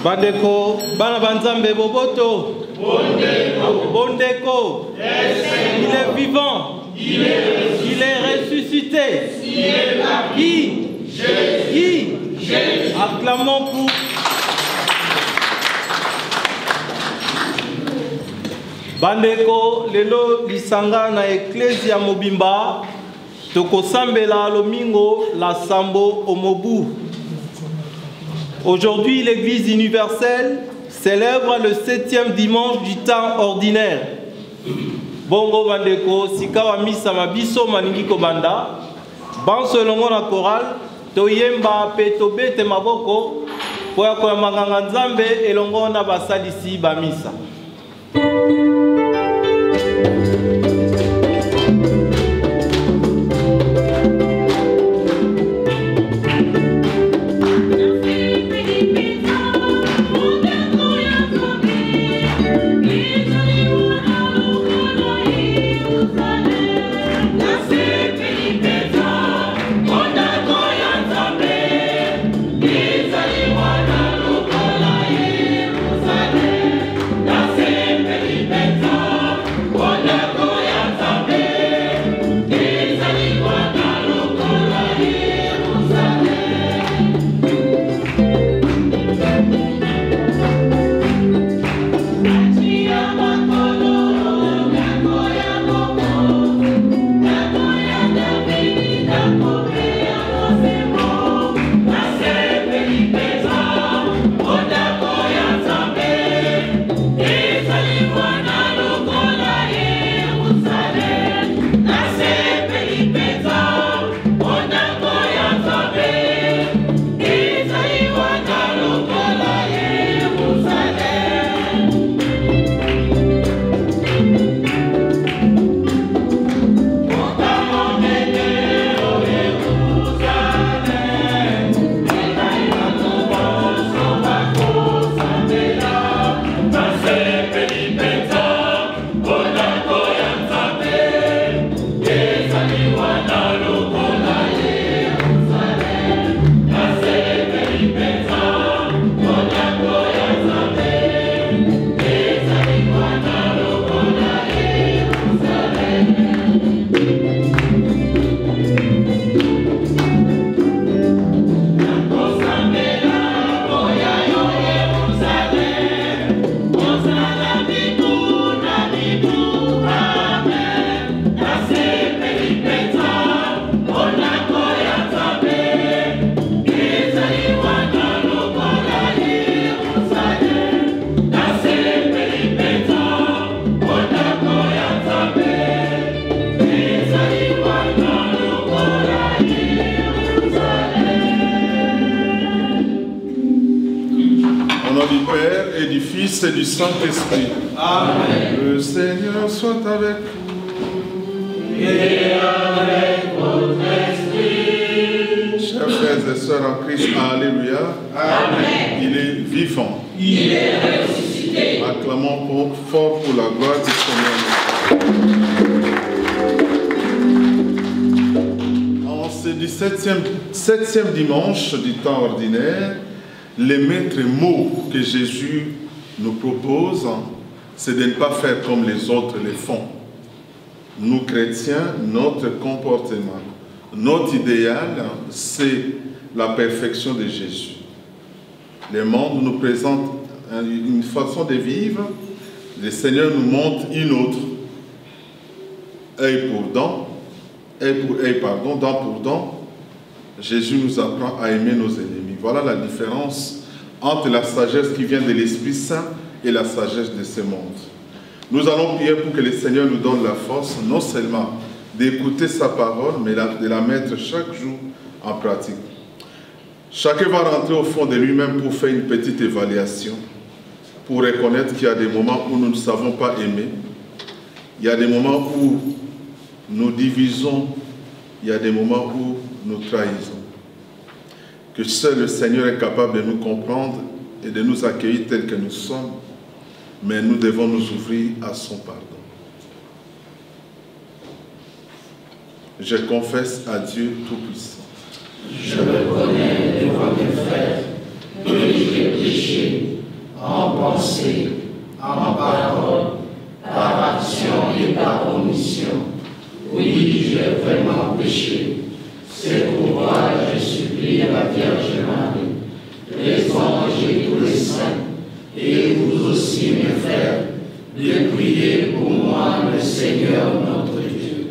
Bandeko, bana banzambe boboto. Bondeko. Il est vivant. Il est ressuscité. Qui? Qui? Acclamons pour. Bandeko, lelo lisanga na Ecclesia Mobimba. Toko sambela lomingo la sambo omobu. Aujourd'hui, l'Église universelle célèbre le 7e dimanche du temps ordinaire. Bongo bandeko, sikawa misa mabiso maningiko banda. Banso longo na choral, toyemba petobete maboko, poya kwa maganga nzambe elongo na basalisi ba misa. Et du Saint-Esprit. Amen. Le Seigneur soit avec vous. Et avec votre esprit. Chers frères et sœurs en Christ, alléluia. Amen. Il est vivant. Il est ressuscité. Acclamons fort pour la gloire du Seigneur. En ce 7e dimanche du temps ordinaire, les maîtres mots que Jésus nous propose, c'est de ne pas faire comme les autres le font. Nous, chrétiens, notre comportement, notre idéal, c'est la perfection de Jésus. Le monde nous présente une façon de vivre, le Seigneur nous montre une autre. Œil pour dent, dent pour dent, Jésus nous apprend à aimer nos ennemis. Voilà la différence entre la sagesse qui vient de l'Esprit Saint et la sagesse de ce monde. Nous allons prier pour que le Seigneur nous donne la force, non seulement d'écouter sa parole, mais de la mettre chaque jour en pratique. Chacun va rentrer au fond de lui-même pour faire une petite évaluation, pour reconnaître qu'il y a des moments où nous ne savons pas aimer, il y a des moments où nous divisons, il y a des moments où nous trahissons. Que seul le Seigneur est capable de nous comprendre et de nous accueillir tels que nous sommes, mais nous devons nous ouvrir à son pardon. Je confesse à Dieu Tout-Puissant. Je reconnais devant mes frères que j'ai péché en pensée, en parole, par action et par omission. Oui, j'ai vraiment péché. C'est pourquoi je supplie la Vierge Marie, les anges et tous les saints, et vous aussi mes frères, de prier pour moi le Seigneur notre Dieu.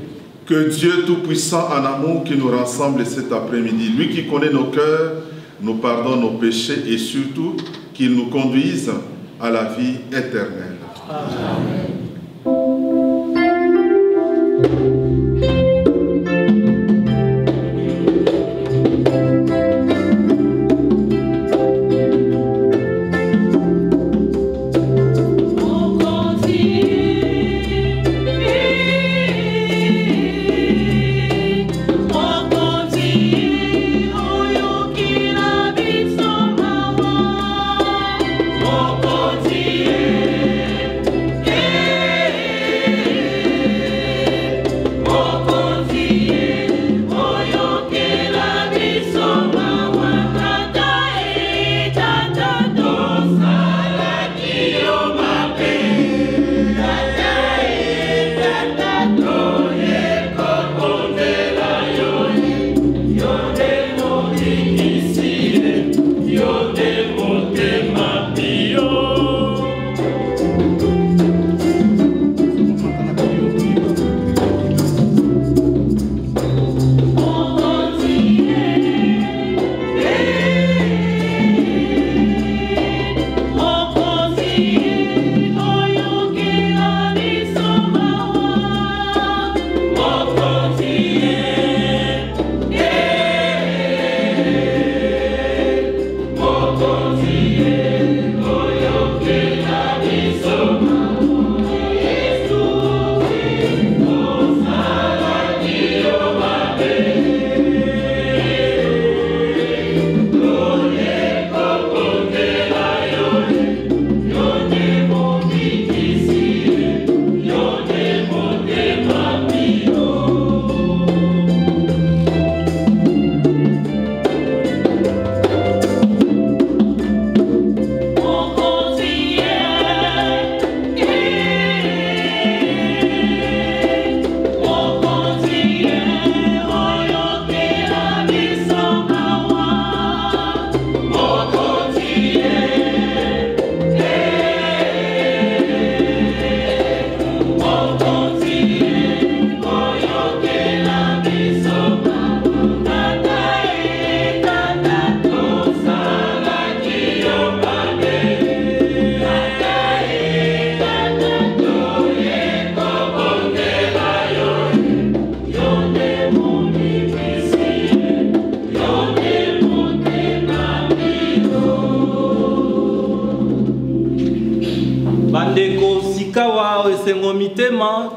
Que Dieu Tout-Puissant en amour qui nous rassemble cet après-midi, lui qui connaît nos cœurs, nous pardonne nos péchés et surtout qu'il nous conduise à la vie éternelle. Amen.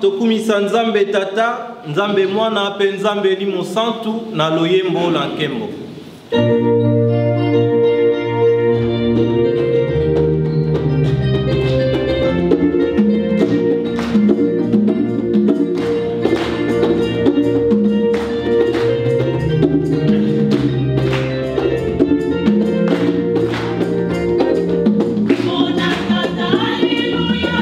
Tokumisa Nzambe Tata, Nzambe Mwana, pe Nzambe Limo Santu, na loyembo la nkembo. Hallelujah.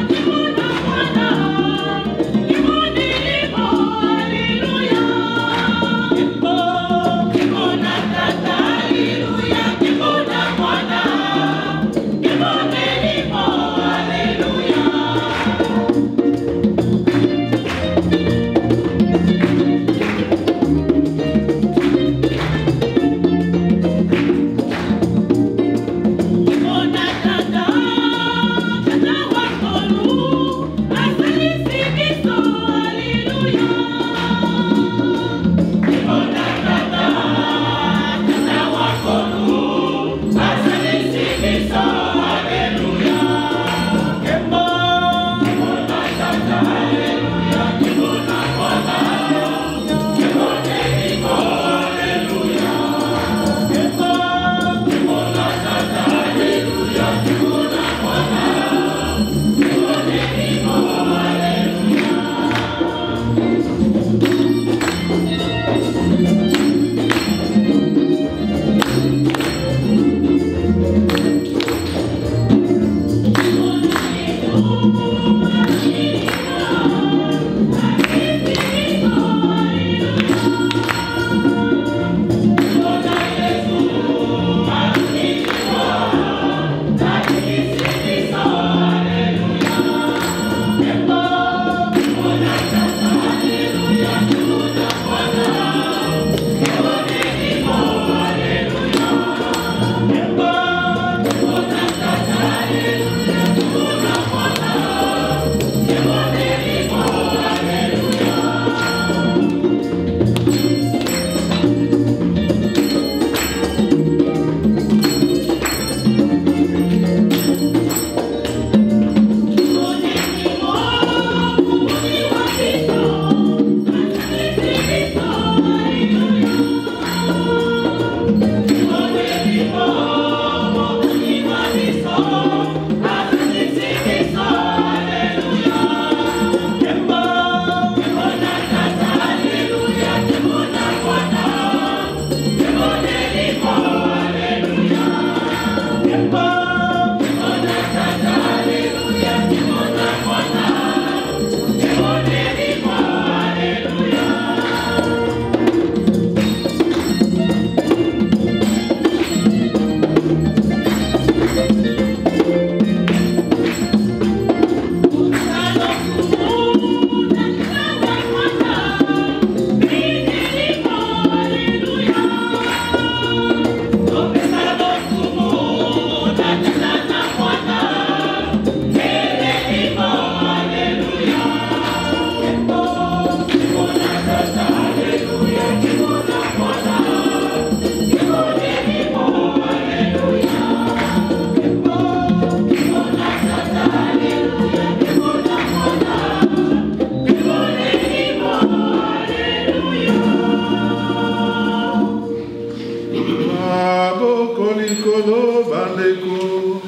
bandeko,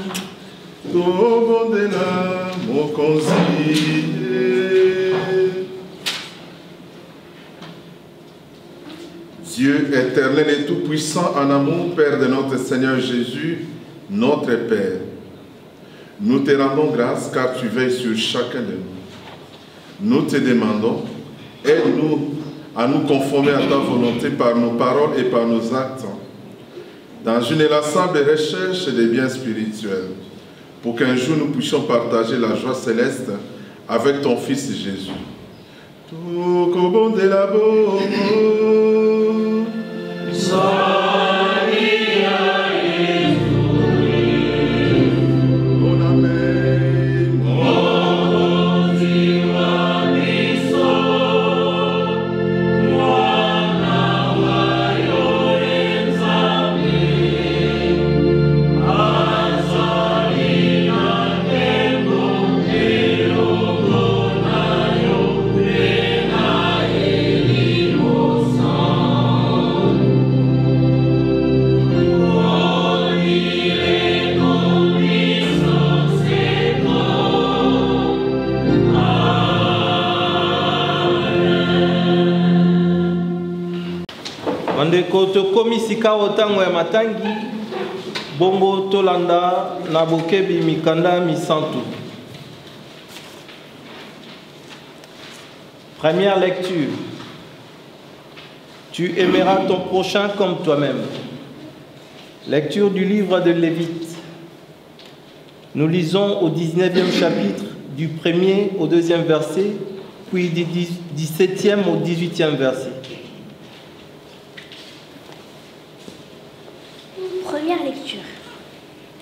tobondela mokonzi. Dieu éternel et tout-puissant en amour, Père de notre Seigneur Jésus, notre Père, nous te rendons grâce car tu veilles sur chacun de nous. Nous te demandons, aide-nous à nous conformer à ta volonté par nos paroles et par nos actes, dans une inlassable recherche des biens spirituels, pour qu'un jour nous puissions partager la joie céleste avec ton Fils Jésus. Ndeko tokomi sika otango ya matangi bongo tolanda na bokebi mikanda misantu. Première lecture. Tu aimeras ton prochain comme toi-même. Lecture du livre de Lévites. Nous lisons au 19e chapitre du 1er au 2e verset, puis du 17e au 18e verset. Première lecture.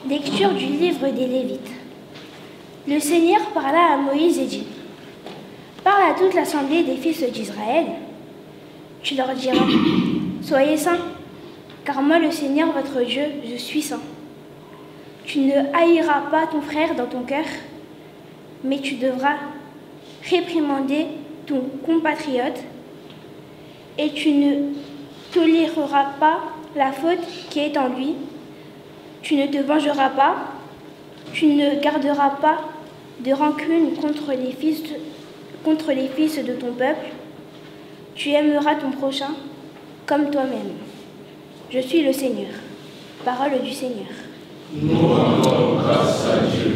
Lecture du livre des Lévites. Le Seigneur parla à Moïse et dit: Parle à toute l'assemblée des fils d'Israël. Tu leur diras: Soyez saints, car moi le Seigneur votre Dieu, je suis saint. Tu ne haïras pas ton frère dans ton cœur, mais tu devras réprimander ton compatriote, et tu ne toléreras pas la faute qui est en lui. Tu ne te vengeras pas, tu ne garderas pas de rancune contre les fils de ton peuple. Tu aimeras ton prochain comme toi-même. Je suis le Seigneur. Parole du Seigneur. Nous rendons grâce à Dieu.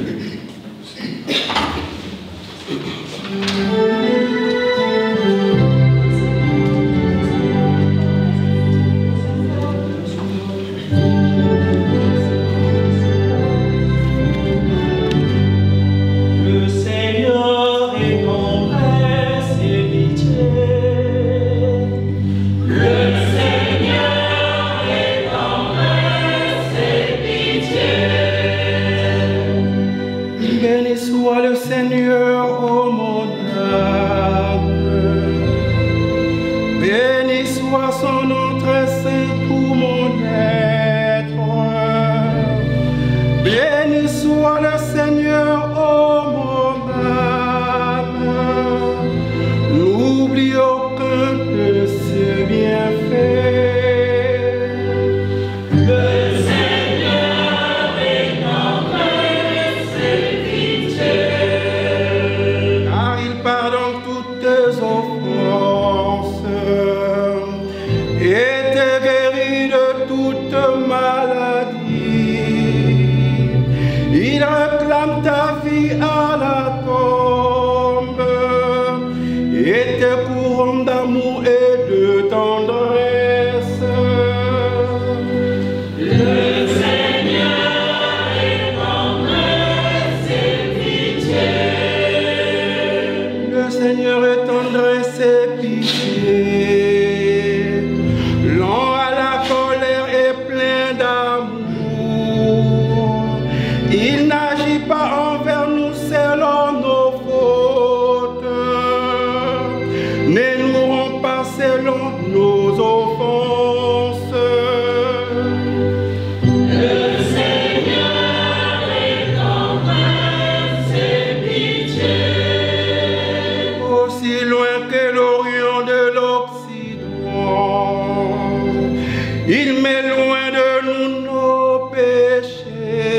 Il met loin de nous nos péchés.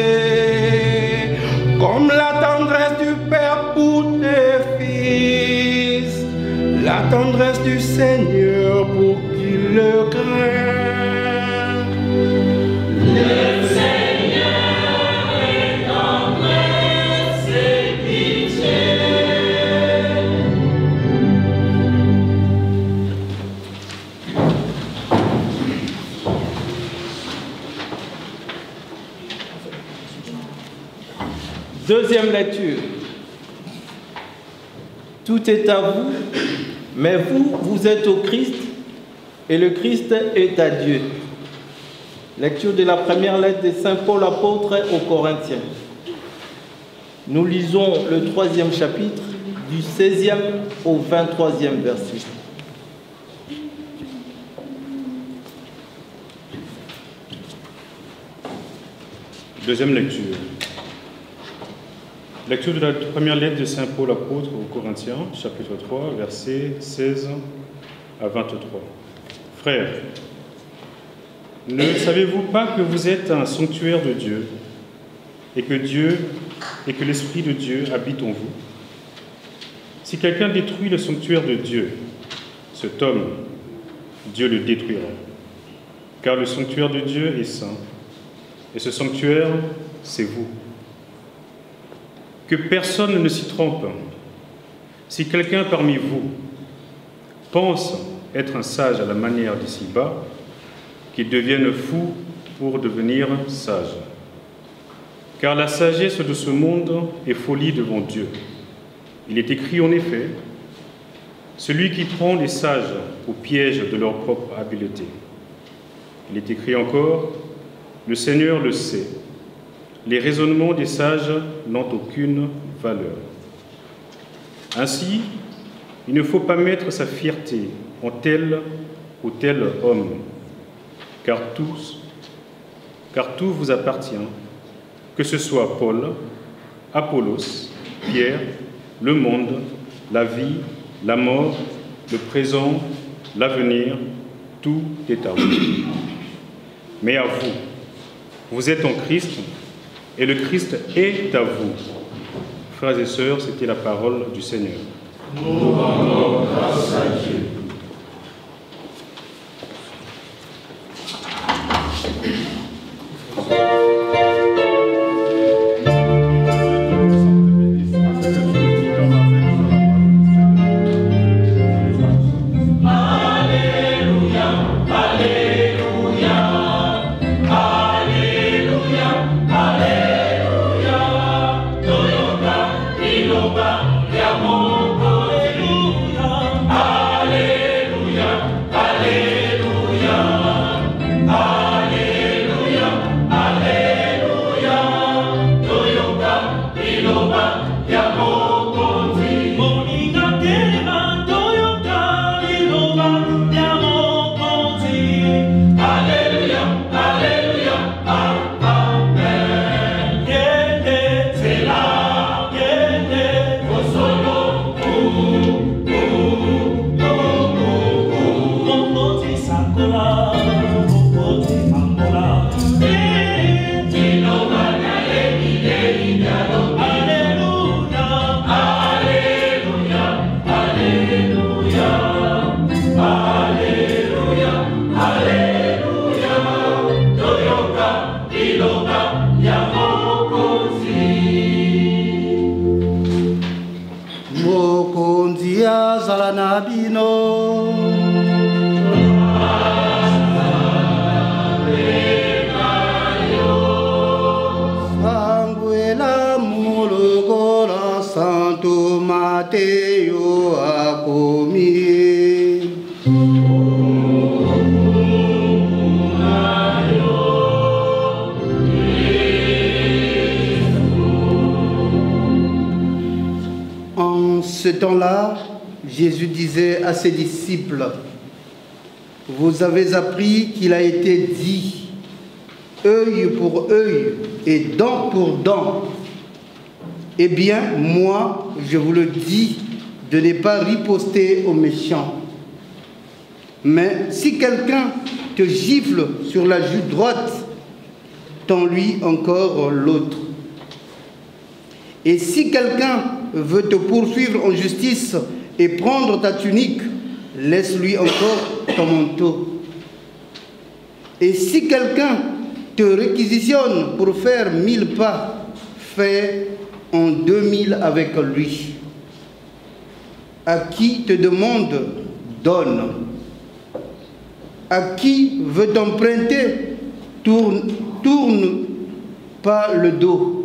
Deuxième lecture. Tout est à vous, mais vous, vous êtes au Christ, et le Christ est à Dieu. Lecture de la première lettre de Saint Paul apôtre aux Corinthiens. Nous lisons le 3e chapitre, du 16e au 23e verset. Deuxième lecture. Lecture de la première lettre de Saint Paul apôtre aux Corinthiens, chapitre 3, versets 16 à 23. Frères, ne savez-vous pas que vous êtes un sanctuaire de Dieu et que l'Esprit de Dieu habite en vous? Si quelqu'un détruit le sanctuaire de Dieu, cet homme, Dieu le détruira. Car le sanctuaire de Dieu est saint, et ce sanctuaire, c'est vous. Que personne ne s'y trompe. Si quelqu'un parmi vous pense être un sage à la manière d'ici-bas, qu'il devienne fou pour devenir sage. Car la sagesse de ce monde est folie devant Dieu. Il est écrit en effet, « Celui qui prend les sages au piège de leur propre habileté. » Il est écrit encore, « Le Seigneur le sait. Les raisonnements des sages n'ont aucune valeur. » Ainsi, il ne faut pas mettre sa fierté en tel ou tel homme, car tout vous appartient, que ce soit Paul, Apollos, Pierre, le monde, la vie, la mort, le présent, l'avenir, tout est à vous. Mais à vous, vous êtes en Christ, et le Christ est à vous. Frères et sœurs, c'était la parole du Seigneur. Nous rendons grâce à Dieu. Ce temps-là, Jésus disait à ses disciples, « Vous avez appris qu'il a été dit, œil pour œil et dent pour dent. Eh bien, moi, je vous le dis, de ne pas riposter aux méchants. Mais si quelqu'un te gifle sur la joue droite, tends-lui encore l'autre. Et si quelqu'un veut te poursuivre en justice et prendre ta tunique, laisse-lui encore ton manteau. Et si quelqu'un te réquisitionne pour faire 1000 pas, fais en 2000 avec lui. À qui te demande, donne. À qui veut t'emprunter, tourne pas le dos.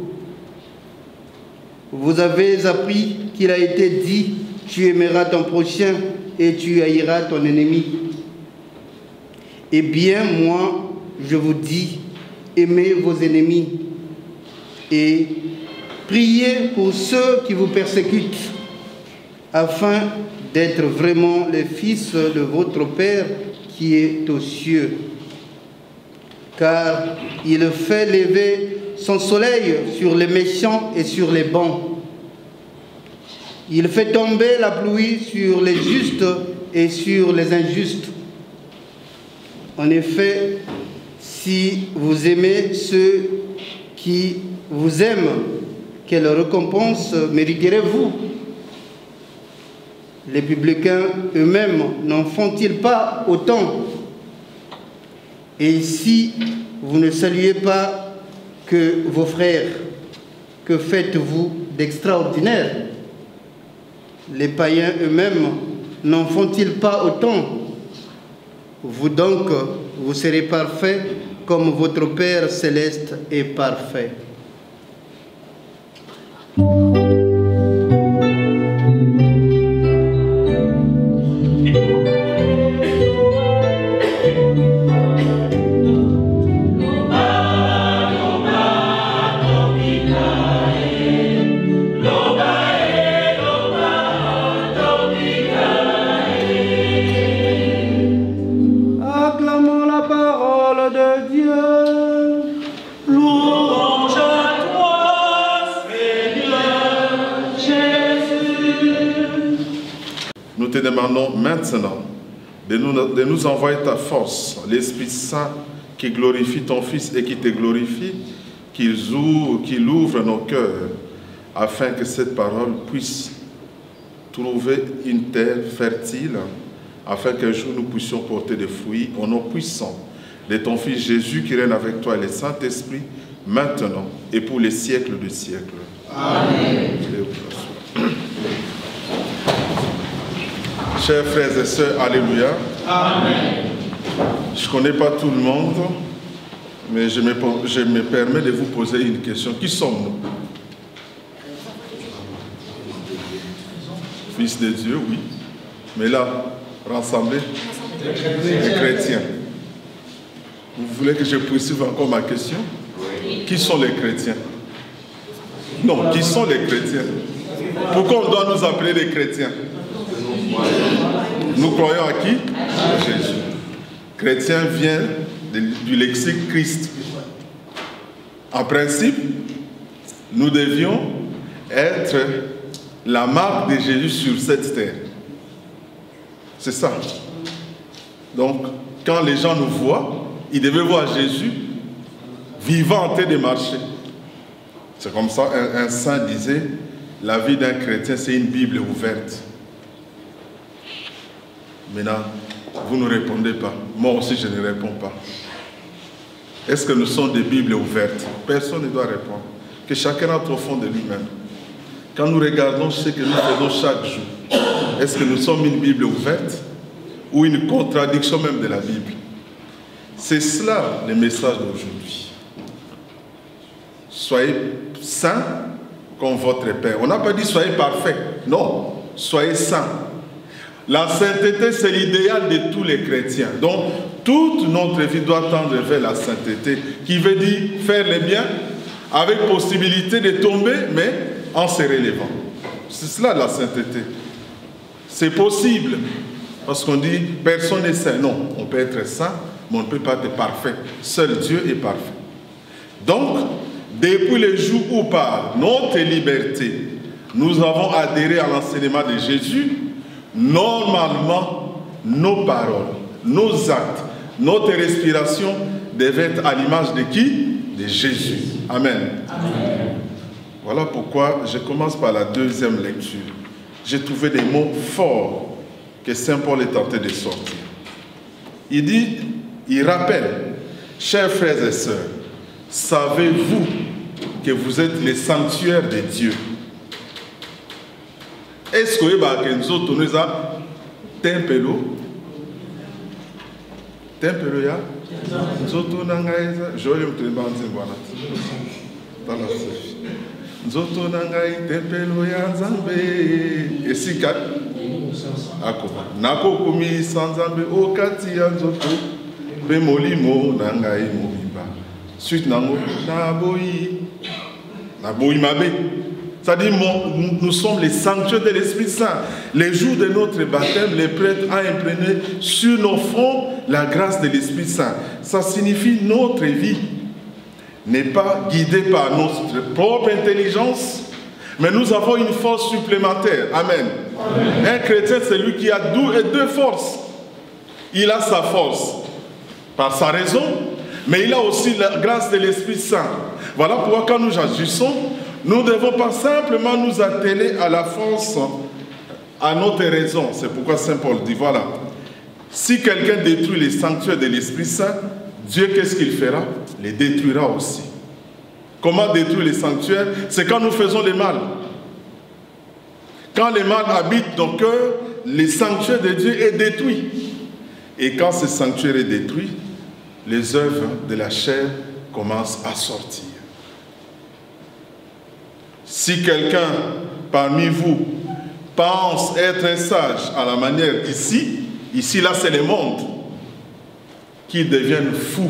Vous avez appris qu'il a été dit, tu aimeras ton prochain et tu haïras ton ennemi. Eh bien, moi, je vous dis, aimez vos ennemis et priez pour ceux qui vous persécutent, afin d'être vraiment les fils de votre Père qui est aux cieux. Car il fait lever son soleil sur les méchants et sur les bons. Il fait tomber la pluie sur les justes et sur les injustes. En effet, si vous aimez ceux qui vous aiment, quelle récompense mériterez-vous? Les publicains eux-mêmes n'en font-ils pas autant? Et si vous ne saluez pas que vos frères, que faites-vous d'extraordinaire? Les païens eux-mêmes n'en font-ils pas autant? Vous donc, vous serez parfaits comme votre Père céleste est parfait. Nous te demandons maintenant de nous envoyer ta force, l'Esprit Saint qui glorifie ton Fils et qui te glorifie, qu'il ouvre nos cœurs afin que cette parole puisse trouver une terre fertile, afin qu'un jour nous puissions porter des fruits au nom puissant de ton Fils Jésus qui règne avec toi et le Saint-Esprit, maintenant et pour les siècles des siècles. Amen. Chers frères et sœurs, alléluia. Amen. Je ne connais pas tout le monde, mais je me permets de vous poser une question. Qui sommes-nous? Fils de Dieu, oui. Mais là, rassemblés, les chrétiens. Vous voulez que je poursuive encore ma question? Oui. Qui sont les chrétiens? Non, qui sont les chrétiens? Pourquoi on doit nous appeler les chrétiens? Nous croyons à qui? À Jésus. Chrétien vient du lexique Christ. En principe, nous devions être la marque de Jésus sur cette terre. C'est ça. Donc, quand les gens nous voient, ils devaient voir Jésus vivant en train de marcher. C'est comme ça, un saint disait, la vie d'un chrétien, c'est une Bible ouverte. Maintenant, vous ne répondez pas. Moi aussi, je ne réponds pas. Est-ce que nous sommes des Bibles ouvertes? Personne ne doit répondre. Que chacun entre au fond de lui-même. Quand nous regardons ce que nous faisons chaque jour, est-ce que nous sommes une Bible ouverte ou une contradiction même de la Bible? C'est cela le message d'aujourd'hui. Soyez saints comme votre Père. On n'a pas dit soyez parfaits. Non, soyez saints. La sainteté, c'est l'idéal de tous les chrétiens. Donc, toute notre vie doit tendre vers la sainteté, qui veut dire faire le bien, avec possibilité de tomber, mais en se relevant. C'est cela la sainteté. C'est possible, parce qu'on dit, personne n'est saint. Non, on peut être saint, mais on ne peut pas être parfait. Seul Dieu est parfait. Donc, depuis le jour où par notre liberté, nous avons adhéré à l'enseignement de Jésus, normalement, nos paroles, nos actes, notre respiration devaient être à l'image de qui? De Jésus. Amen. Amen. Voilà pourquoi je commence par la deuxième lecture. J'ai trouvé des mots forts que Saint Paul est tenté de sortir. Il dit, il rappelle, chers frères et sœurs, savez-vous que vous êtes les sanctuaires de Dieu? Est-ce que vous avez dit tempelo? Tempelo ya? Nzoto nangaeza, joye mtembanzi mbwana. Nzoto nangai tempelo ya Nzambe. Esika akoba. Nako kumi sanzambe okati ya nzoto. Pe molimo nangai mobimba. Suite nango naboyi. Naboyi mabe. C'est-à-dire, nous sommes les sanctuaires de l'Esprit Saint. Les jours de notre baptême, les prêtres ont imprégné sur nos fronts la grâce de l'Esprit Saint. Ça signifie notre vie n'est pas guidée par notre propre intelligence, mais nous avons une force supplémentaire. Amen. Amen. Un chrétien, c'est lui qui a deux forces. Il a sa force par sa raison, mais il a aussi la grâce de l'Esprit Saint. Voilà pourquoi quand nous agissons, nous ne devons pas simplement nous atteler à la force, à notre raison. C'est pourquoi Saint Paul dit, voilà, si quelqu'un détruit les sanctuaires de l'Esprit Saint, Dieu, qu'est-ce qu'il fera? Les détruira aussi. Comment détruire les sanctuaires? C'est quand nous faisons le mal. Quand le mal habite dans le cœur, le sanctuaire de Dieu est détruit. Et quand ce sanctuaire est détruit, les œuvres de la chair commencent à sortir. Si quelqu'un parmi vous pense être un sage à la manière ici là c'est le monde, qu'ils deviennent fous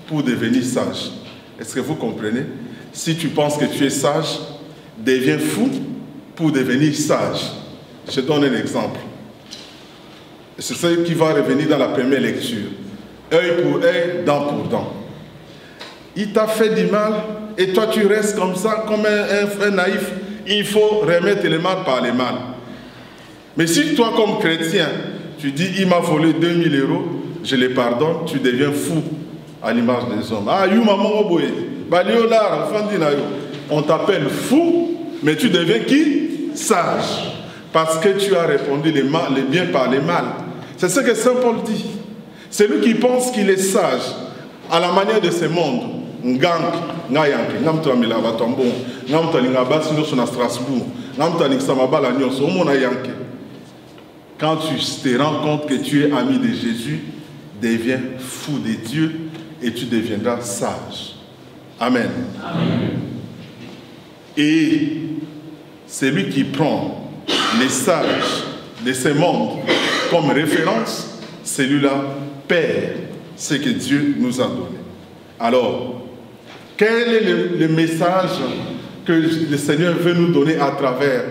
pour devenir sages. Est-ce que vous comprenez? Si tu penses que tu es sage, deviens fou pour devenir sage. Je donne un exemple. C'est ça qui va revenir dans la première lecture. Œil pour œil, dent pour dent. Il t'a fait du mal et toi tu restes comme ça, comme un naïf. Il faut remettre le mal par le mal. Mais si toi comme chrétien, tu dis il m'a volé 2000 €, je le pardonne, tu deviens fou à l'image des hommes. Ah, on t'appelle fou, mais tu deviens qui? Sage. Parce que tu as répondu les bien par les mal. C'est ce que Saint Paul dit. C'est lui qui pense qu'il est sage à la manière de ce monde. Quand tu te rends compte que tu es ami de Jésus, deviens fou de Dieu et tu deviendras sage. Amen. Amen. Et celui qui prend les sages de ce monde comme référence, celui-là perd ce que Dieu nous a donné. Alors, quel est le message que le Seigneur veut nous donner à travers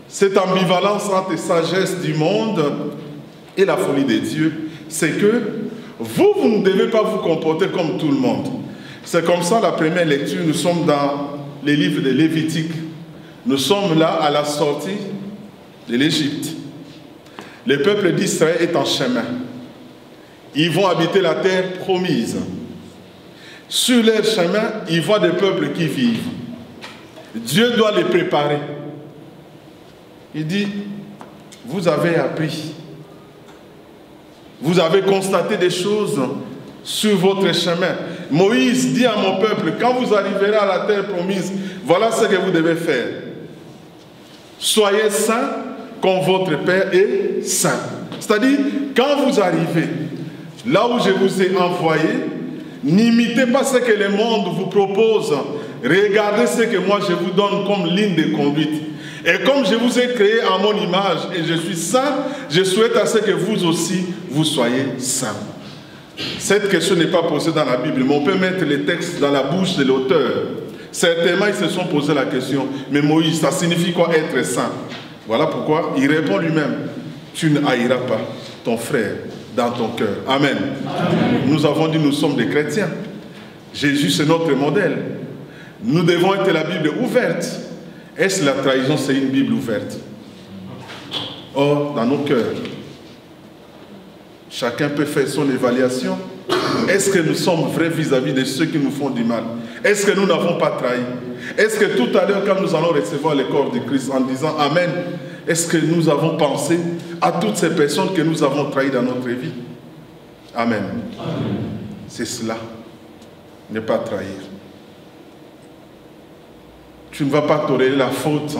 cette ambivalence entre la sagesse du monde et la folie de Dieu? C'est que vous ne devez pas vous comporter comme tout le monde. C'est comme ça la première lecture. Nous sommes dans les livres de Lévitique. Nous sommes là à la sortie de l'Égypte. Le peuple d'Israël est en chemin. Ils vont habiter la terre promise. Sur leur chemin, ils voient des peuples qui vivent. Dieu doit les préparer. Il dit, vous avez appris. Vous avez constaté des choses sur votre chemin. Moïse dit à mon peuple, quand vous arriverez à la terre promise, voilà ce que vous devez faire. Soyez saints comme votre Père est saint. C'est-à-dire, quand vous arrivez là où je vous ai envoyé, n'imitez pas ce que le monde vous propose. Regardez ce que moi je vous donne comme ligne de conduite. Et comme je vous ai créé à mon image et je suis saint, je souhaite à ce que vous aussi, vous soyez saints. Cette question n'est pas posée dans la Bible, mais on peut mettre les textes dans la bouche de l'auteur. Certainement, ils se sont posé la question, mais Moïse, ça signifie quoi être saint? Voilà pourquoi il répond lui-même, tu ne haïras pas ton frère dans ton cœur. Amen. Amen. Nous avons dit, nous sommes des chrétiens. Jésus, c'est notre modèle. Nous devons être la Bible ouverte. Est-ce la trahison, c'est une Bible ouverte? Or, dans nos cœurs, chacun peut faire son évaluation. Est-ce que nous sommes vrais vis-à-vis de ceux qui nous font du mal? Est-ce que nous n'avons pas trahi? Est-ce que tout à l'heure, quand nous allons recevoir le corps de Christ en disant Amen, est-ce que nous avons pensé à toutes ces personnes que nous avons trahies dans notre vie? Amen. Amen. C'est cela, ne pas trahir. Tu ne vas pas tolérer la faute.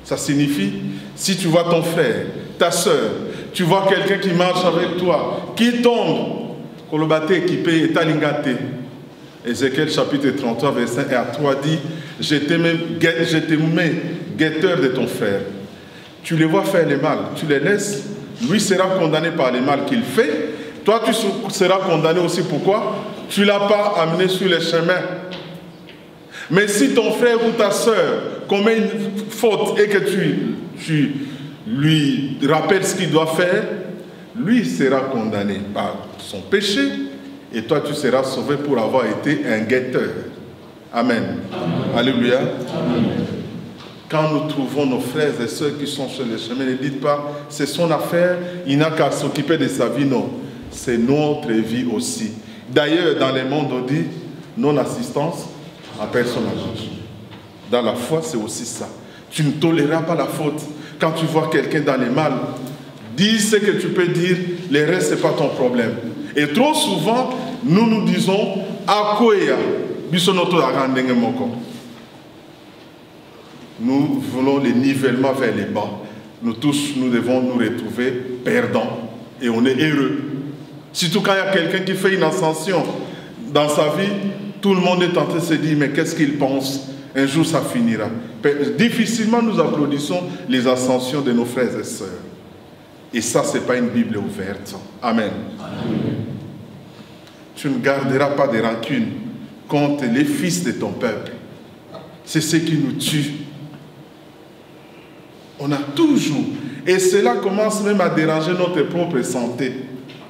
Ça signifie, si tu vois ton frère, ta soeur, tu vois quelqu'un qui marche avec toi, qui tombe, kolobate qui paye talingate, Ézéchiel chapitre 33, verset 1 à 3 dit, je te mets guetteur de ton frère. Tu les vois faire le mal, tu les laisses, lui sera condamné par le mal qu'il fait. Toi, tu seras condamné aussi. Pourquoi? Tu ne l'as pas amené sur les chemins. Mais si ton frère ou ta soeur commet une faute et que tu lui rappelles ce qu'il doit faire, lui sera condamné par son péché et toi, tu seras sauvé pour avoir été un guetteur. Amen. Amen. Alléluia. Amen. Quand nous trouvons nos frères et sœurs qui sont sur les chemins, ne dites pas, c'est son affaire, il n'a qu'à s'occuper de sa vie. Non, c'est notre vie aussi. D'ailleurs, dans les mondes, on dit non-assistance à personne à juge. Dans la foi, c'est aussi ça. Tu ne toléreras pas la faute. Quand tu vois quelqu'un dans les mal, dis ce que tu peux dire, le reste, ce n'est pas ton problème. Et trop souvent, nous disons, Akoya, bisonoto agandenge moko. Nous voulons les nivellements vers les bas. Nous tous, nous devons nous retrouver perdants. Et on est heureux. Surtout quand il y a quelqu'un qui fait une ascension dans sa vie, tout le monde est tenté de se dire, mais qu'est-ce qu'il pense? Un jour, ça finira. Difficilement, nous applaudissons les ascensions de nos frères et sœurs. Et ça, ce n'est pas une Bible ouverte. Amen. Amen. Tu ne garderas pas de rancune contre les fils de ton peuple. C'est ce qui nous tue. On a toujours. Et cela commence même à déranger notre propre santé,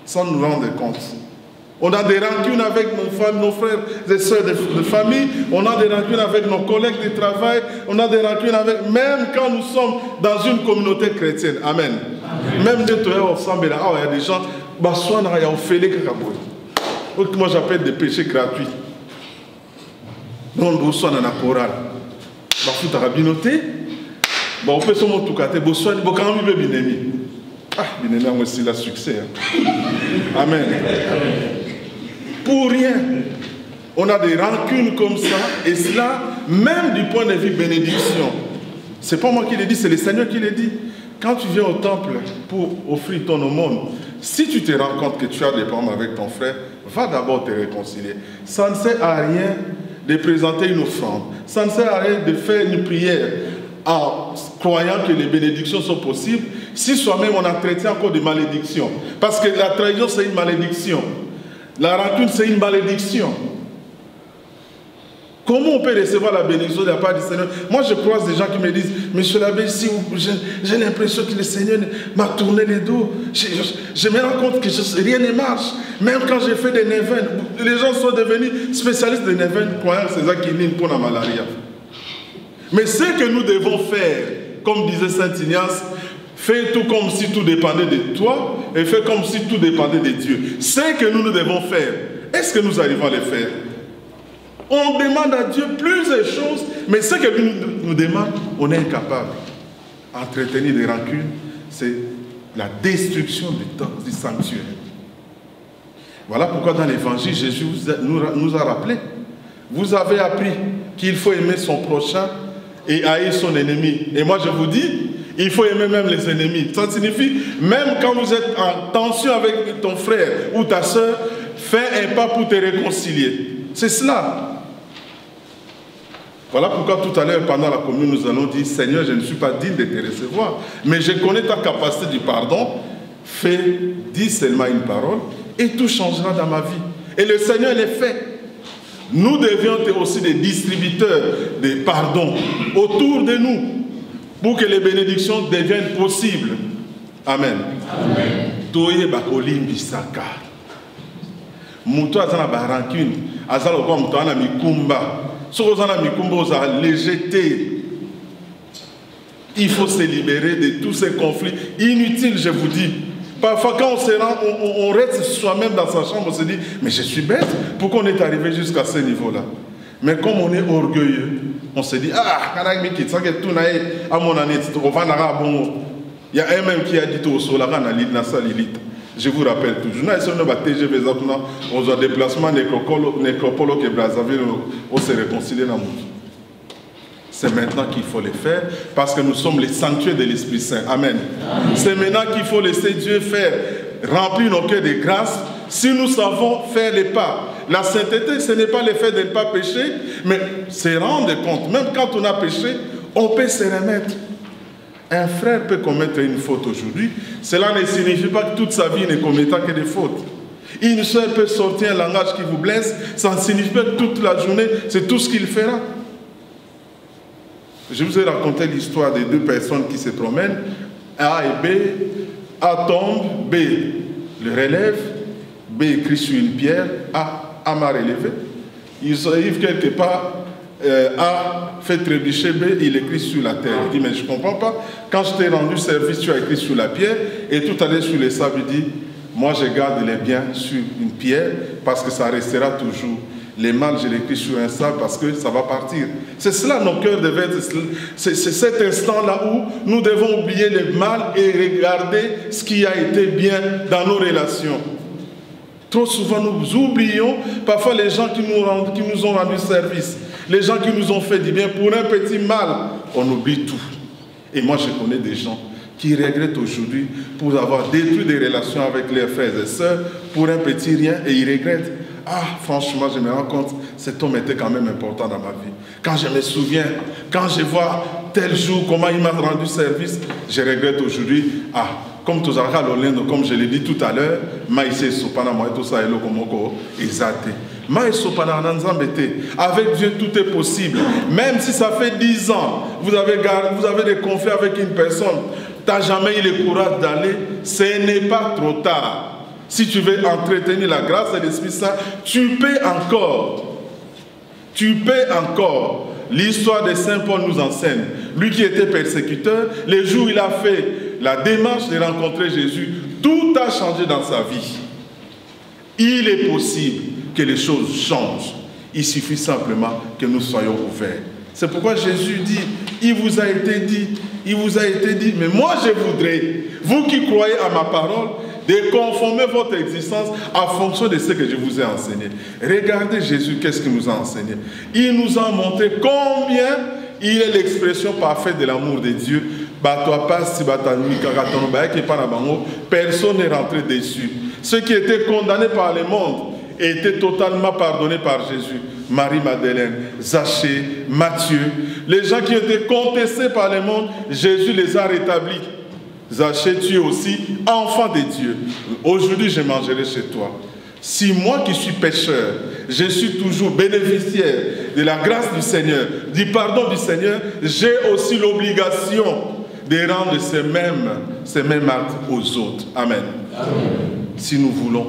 sans nous rendre compte. On a des rancunes avec nos frères et sœurs de famille, on a des rancunes avec nos collègues de travail, on a des rancunes avec, même quand nous sommes dans une communauté chrétienne. Amen. Amen. Même de toi, ensemble, là, il y a des gens, moi j'appelle des péchés gratuits. Donc, on a la chorale. On a rabinoté. On peut se montrer tout côté. On a binemi. Ah, binemi a aussi le succès. Amen. Pour rien. On a des rancunes comme ça. Et cela, même du point de vue bénédiction. Ce n'est pas moi qui l'ai dit, c'est le Seigneur qui l'a dit. Quand tu viens au temple pour offrir ton aumône, si tu te rends compte que tu as des problèmes avec ton frère, va d'abord te réconcilier. Ça ne sert à rien de présenter une offrande. Ça ne sert à rien de faire une prière en croyant que les bénédictions sont possibles si soi-même on entretient encore des malédictions. Parce que la trahison, c'est une malédiction. La rancune, c'est une malédiction. Comment on peut recevoir la bénédiction de la part du Seigneur? Moi, je croise des gens qui me disent, Monsieur l'abbé, si j'ai l'impression que le Seigneur m'a tourné les dos. Je me rends compte que rien ne marche. Même quand j'ai fait des nevens, les gens sont devenus spécialistes des nevens, croyant que c'est ça qui est pour la malaria. Mais ce que nous devons faire, comme disait Saint Ignace, fais tout comme si tout dépendait de toi et fais comme si tout dépendait de Dieu. Ce que nous devons faire, est-ce que nous arrivons à le faire? On demande à Dieu plusieurs choses, mais ce que lui nous demande, on est incapable. Entretenir des rancunes, c'est la destruction du sanctuaire. Voilà pourquoi dans l'évangile, Jésus nous a rappelé. Vous avez appris qu'il faut aimer son prochain et haïr son ennemi. Et moi je vous dis, il faut aimer même les ennemis. Ça signifie, même quand vous êtes en tension avec ton frère ou ta soeur, fais un pas pour te réconcilier. C'est cela. Voilà pourquoi tout à l'heure, pendant la communion, nous allons dire, Seigneur, je ne suis pas digne de te recevoir, mais je connais ta capacité du pardon. Dis seulement une parole et tout changera dans ma vie. Et le Seigneur l'a fait. Nous devions être aussi des distributeurs de pardon autour de nous pour que les bénédictions deviennent possibles. Amen. Toye bakolimbi saka. Muto azana ba rancune, azala ko muto ana mikumba. Il faut se libérer de tous ces conflits inutiles, je vous dis. Parfois, quand on reste soi-même dans sa chambre, on se dit, mais je suis bête, pourquoi on est arrivé jusqu'à ce niveau-là? Mais comme on est orgueilleux, on se dit, ah, il y a un même qui a dit au je vous rappelle toujours. Nous avons déplacement nécropole que Brazzaville, on s'est réconcilié dans le monde. C'est maintenant qu'il faut le faire parce que nous sommes les sanctuaires de l'Esprit Saint. Amen. C'est maintenant qu'il faut laisser Dieu faire, remplir nos cœurs de grâce si nous savons faire les pas. La sainteté, ce n'est pas le fait de ne pas pécher, mais se rendre compte. Même quand on a péché, on peut se remettre. Un frère peut commettre une faute aujourd'hui. Cela ne signifie pas que toute sa vie ne commettra que des fautes. Une soeur peut sortir un langage qui vous blesse. Ça ne signifie pas que toute la journée, c'est tout ce qu'il fera. Je vous ai raconté l'histoire des deux personnes qui se promènent. A et B. A tombe, B le relève, B écrit sur une pierre, A m'a relevé. Ils arrivent quelque part, A fait trébucher B, il écrit sur la terre. Il dit, mais je ne comprends pas. Quand je t'ai rendu service, tu as écrit sur la pierre, et tout à l'heure sur les sables, il dit, moi je garde les biens sur une pierre, parce que ça restera toujours. Les mal, je l'écris sur un sable parce que ça va partir. C'est cela, nos cœurs devaient être. C'est cet instant-là où nous devons oublier le mal et regarder ce qui a été bien dans nos relations. Trop souvent, nous oublions parfois les gens qui nous ont rendu service, les gens qui nous ont fait du bien. Pour un petit mal, on oublie tout. Et moi, je connais des gens qui regrettent aujourd'hui pour avoir détruit des relations avec leurs frères et sœurs pour un petit rien, et ils regrettent. Ah, franchement, je me rends compte, cet homme était quand même important dans ma vie. Quand je me souviens, quand je vois tel jour, comment il m'a rendu service, je regrette aujourd'hui. Ah, comme tout ça, comme je l'ai dit tout à l'heure, avec Dieu, tout est possible. Même si ça fait 10 ans, vous avez des conflits avec une personne, tu n'as jamais eu le courage d'aller, ce n'est pas trop tard. Si tu veux entretenir la grâce de l'Esprit Saint, tu peux encore. Tu peux encore. L'histoire de Saint Paul nous enseigne. Lui qui était persécuteur, le jour où il a fait la démarche de rencontrer Jésus, tout a changé dans sa vie. Il est possible que les choses changent. Il suffit simplement que nous soyons ouverts. C'est pourquoi Jésus dit, il vous a été dit, mais moi je voudrais, vous qui croyez à ma parole, de conformer votre existence en fonction de ce que je vous ai enseigné. Regardez Jésus, qu'est-ce qu'il nous a enseigné. Il nous a montré combien il est l'expression parfaite de l'amour de Dieu. Personne n'est rentré dessus. Ceux qui étaient condamnés par le monde étaient totalement pardonnés par Jésus. Marie-Madeleine, Zachée, Matthieu. Les gens qui étaient contestés par le monde, Jésus les a rétablis. Zachée, tu es aussi enfant de Dieu. Aujourd'hui, je mangerai chez toi. Si moi qui suis pécheur, je suis toujours bénéficiaire de la grâce du Seigneur, du pardon du Seigneur, j'ai aussi l'obligation de rendre ces mêmes actes aux autres. Amen. Amen. Si nous voulons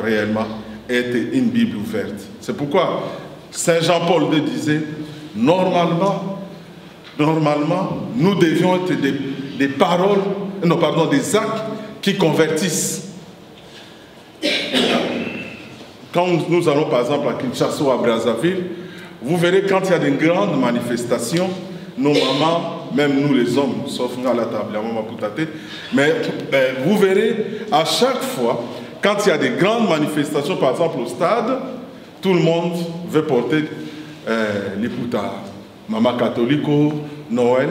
réellement être une Bible ouverte. C'est pourquoi Saint Jean-Paul II disait, normalement, nous devions être des paroles, des actes qui convertissent. Quand nous allons par exemple à Kinshasa ou à Brazzaville, vous verrez quand il y a de grandes manifestations, nos mamans, même nous les hommes, sauf nous à la table, mais vous verrez à chaque fois, quand il y a des grandes manifestations, par exemple au stade, tout le monde veut porter les poutards. Maman catholico, Noël,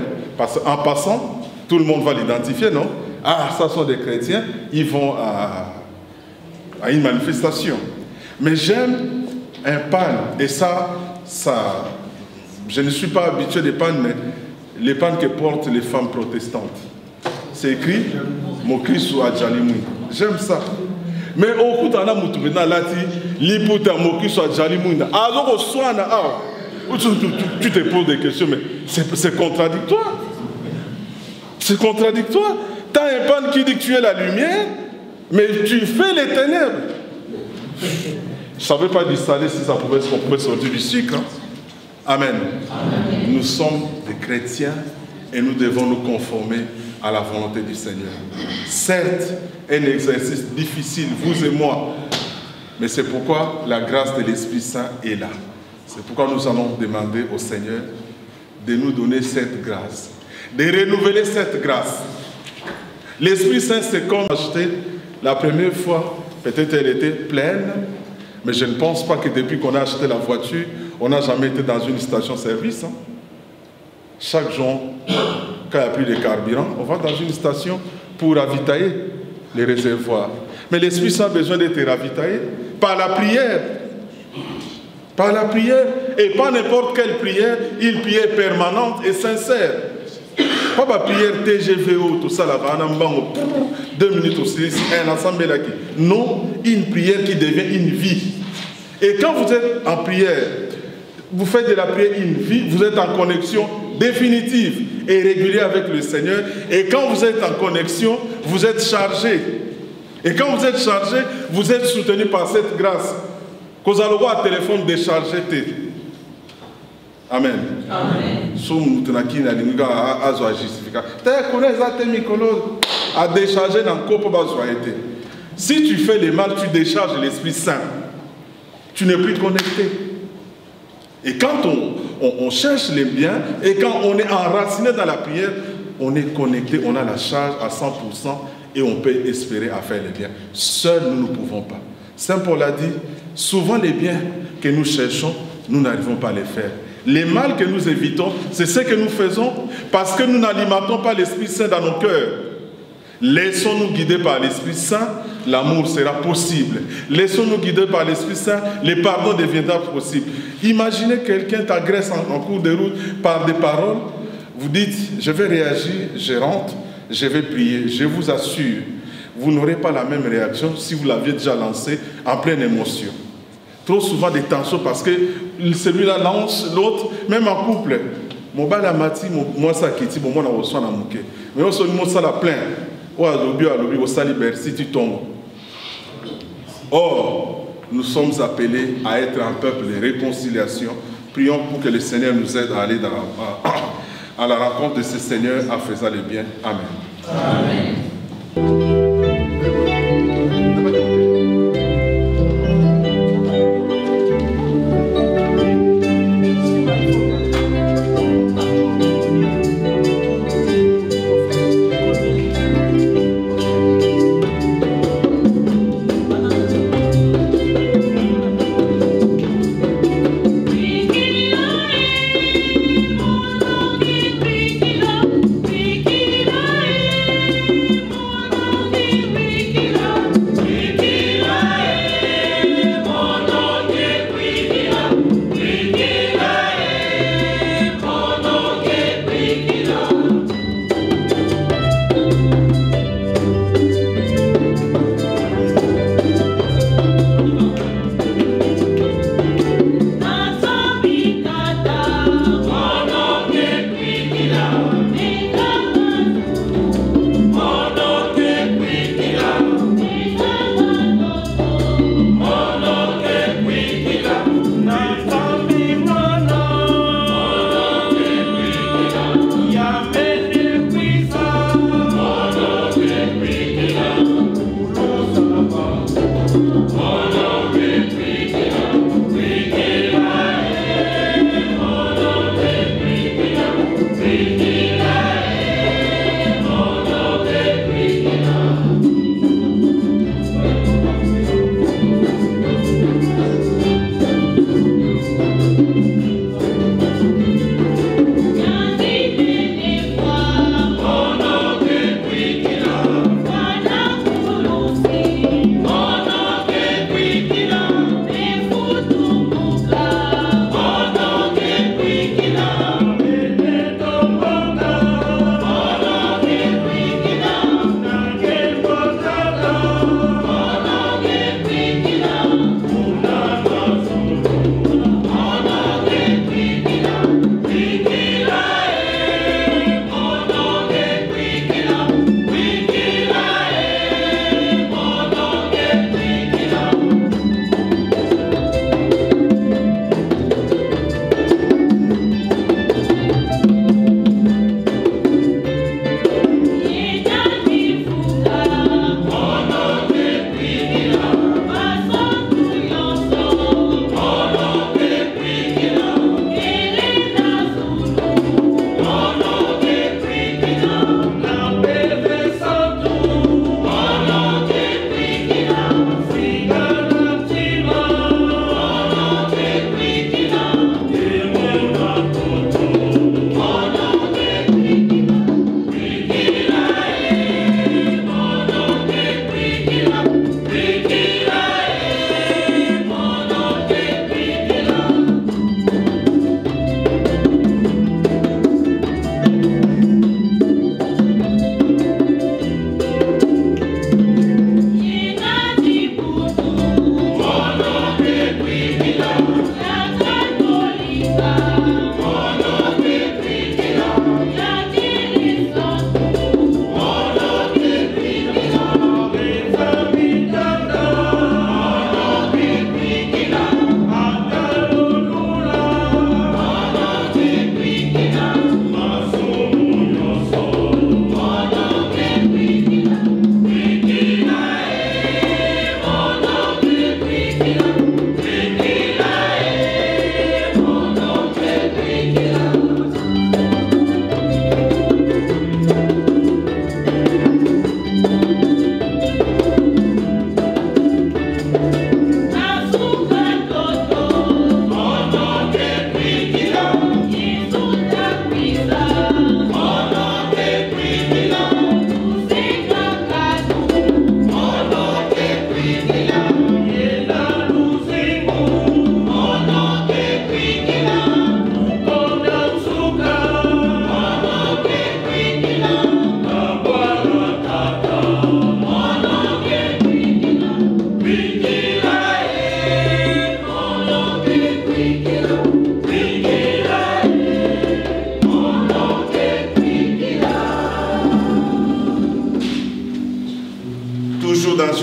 en passant, tout le monde va l'identifier, non? Ah, ça sont des chrétiens, ils vont à une manifestation. Mais j'aime un pan, et ça, je ne suis pas habitué des pans, mais les pans que portent les femmes protestantes. C'est écrit Mokrisu Adjalimou. J'aime ça. Mais au coup, tu te poses des questions, mais c'est contradictoire. C'est contradictoire. Tu as un pan qui dit que tu es la lumière, mais tu fais les ténèbres. Je ne savais pas du salé si qu'on pouvait sortir du sucre. Hein? Amen. Amen. Nous sommes des chrétiens et nous devons nous conformer à la volonté du Seigneur. Certes, un exercice difficile, vous et moi, mais c'est pourquoi la grâce de l'Esprit Saint est là. C'est pourquoi nous allons demander au Seigneur de nous donner cette grâce, de renouveler cette grâce. L'Esprit Saint, c'est comme acheter la première fois, peut-être elle était pleine, mais je ne pense pas que depuis qu'on a acheté la voiture, on n'a jamais été dans une station-service. Hein. Chaque jour, quand il n'y a plus de carburant, on va dans une station pour ravitailler les réservoirs. Mais l'Esprit Saint a besoin d'être ravitaillé par la prière. Par la prière, et pas n'importe quelle prière, une prière permanente et sincère. Pas la prière TGVO, tout ça, là, 2 minutes aussi, un ensemble là. Non, une prière qui devient une vie. Et quand vous êtes en prière, vous faites de la prière une vie, vous êtes en connexion définitive et régulière avec le Seigneur. Et quand vous êtes en connexion, vous êtes chargé. Et quand vous êtes chargé, vous êtes soutenu par cette grâce. Que vous allez voir un téléphone déchargé. Amen. Amen. Si tu fais le mal, tu décharges l'Esprit Saint. Tu n'es plus connecté. Et quand on cherche les biens, et quand on est enraciné dans la prière, on est connecté, on a la charge à 100% et on peut espérer à faire les biens. Seuls, nous ne pouvons pas. Saint Paul a dit, souvent les biens que nous cherchons, nous n'arrivons pas à les faire. Les mal que nous évitons, c'est ce que nous faisons parce que nous n'alimentons pas l'Esprit Saint dans nos cœurs. Laissons-nous guider par l'Esprit Saint, l'amour sera possible. Laissons-nous guider par l'Esprit Saint, le pardon deviendra possible. Imaginez quelqu'un t'agresse en cours de route par des paroles. Vous dites, je vais réagir, je rentre, je vais prier. Je vous assure, vous n'aurez pas la même réaction si vous l'aviez déjà lancé en pleine émotion. Trop souvent des tensions parce que celui-là lance l'autre, même en couple. Mon bal à mati, moi ça qui dit, moi on reçoit la mouke. Mais on se dit, moi ça la plaint. Or, nous sommes appelés à être un peuple de réconciliation. Prions pour que le Seigneur nous aide à aller à la rencontre de ce Seigneur en faisant le bien. Amen. Amen.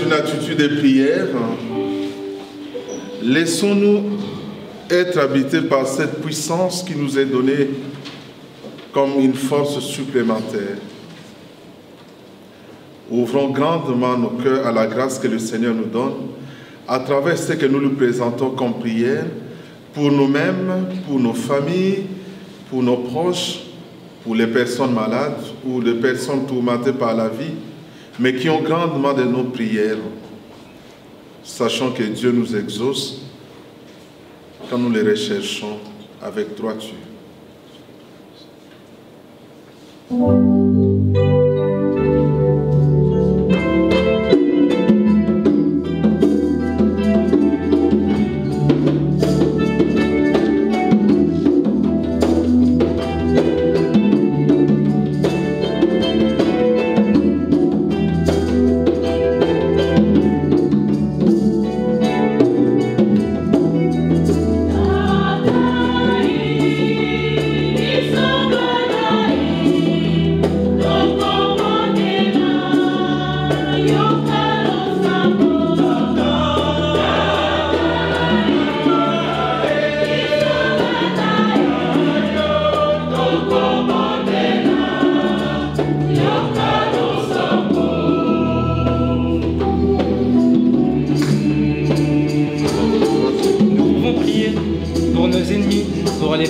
une attitude de prière, laissons-nous être habités par cette puissance qui nous est donnée comme une force supplémentaire. Ouvrons grandement nos cœurs à la grâce que le Seigneur nous donne à travers ce que nous lui présentons comme prière pour nous-mêmes, pour nos familles, pour nos proches, pour les personnes malades ou les personnes tourmentées par la vie, mais qui ont grandement de nos prières, sachant que Dieu nous exauce quand nous les recherchons avec droiture.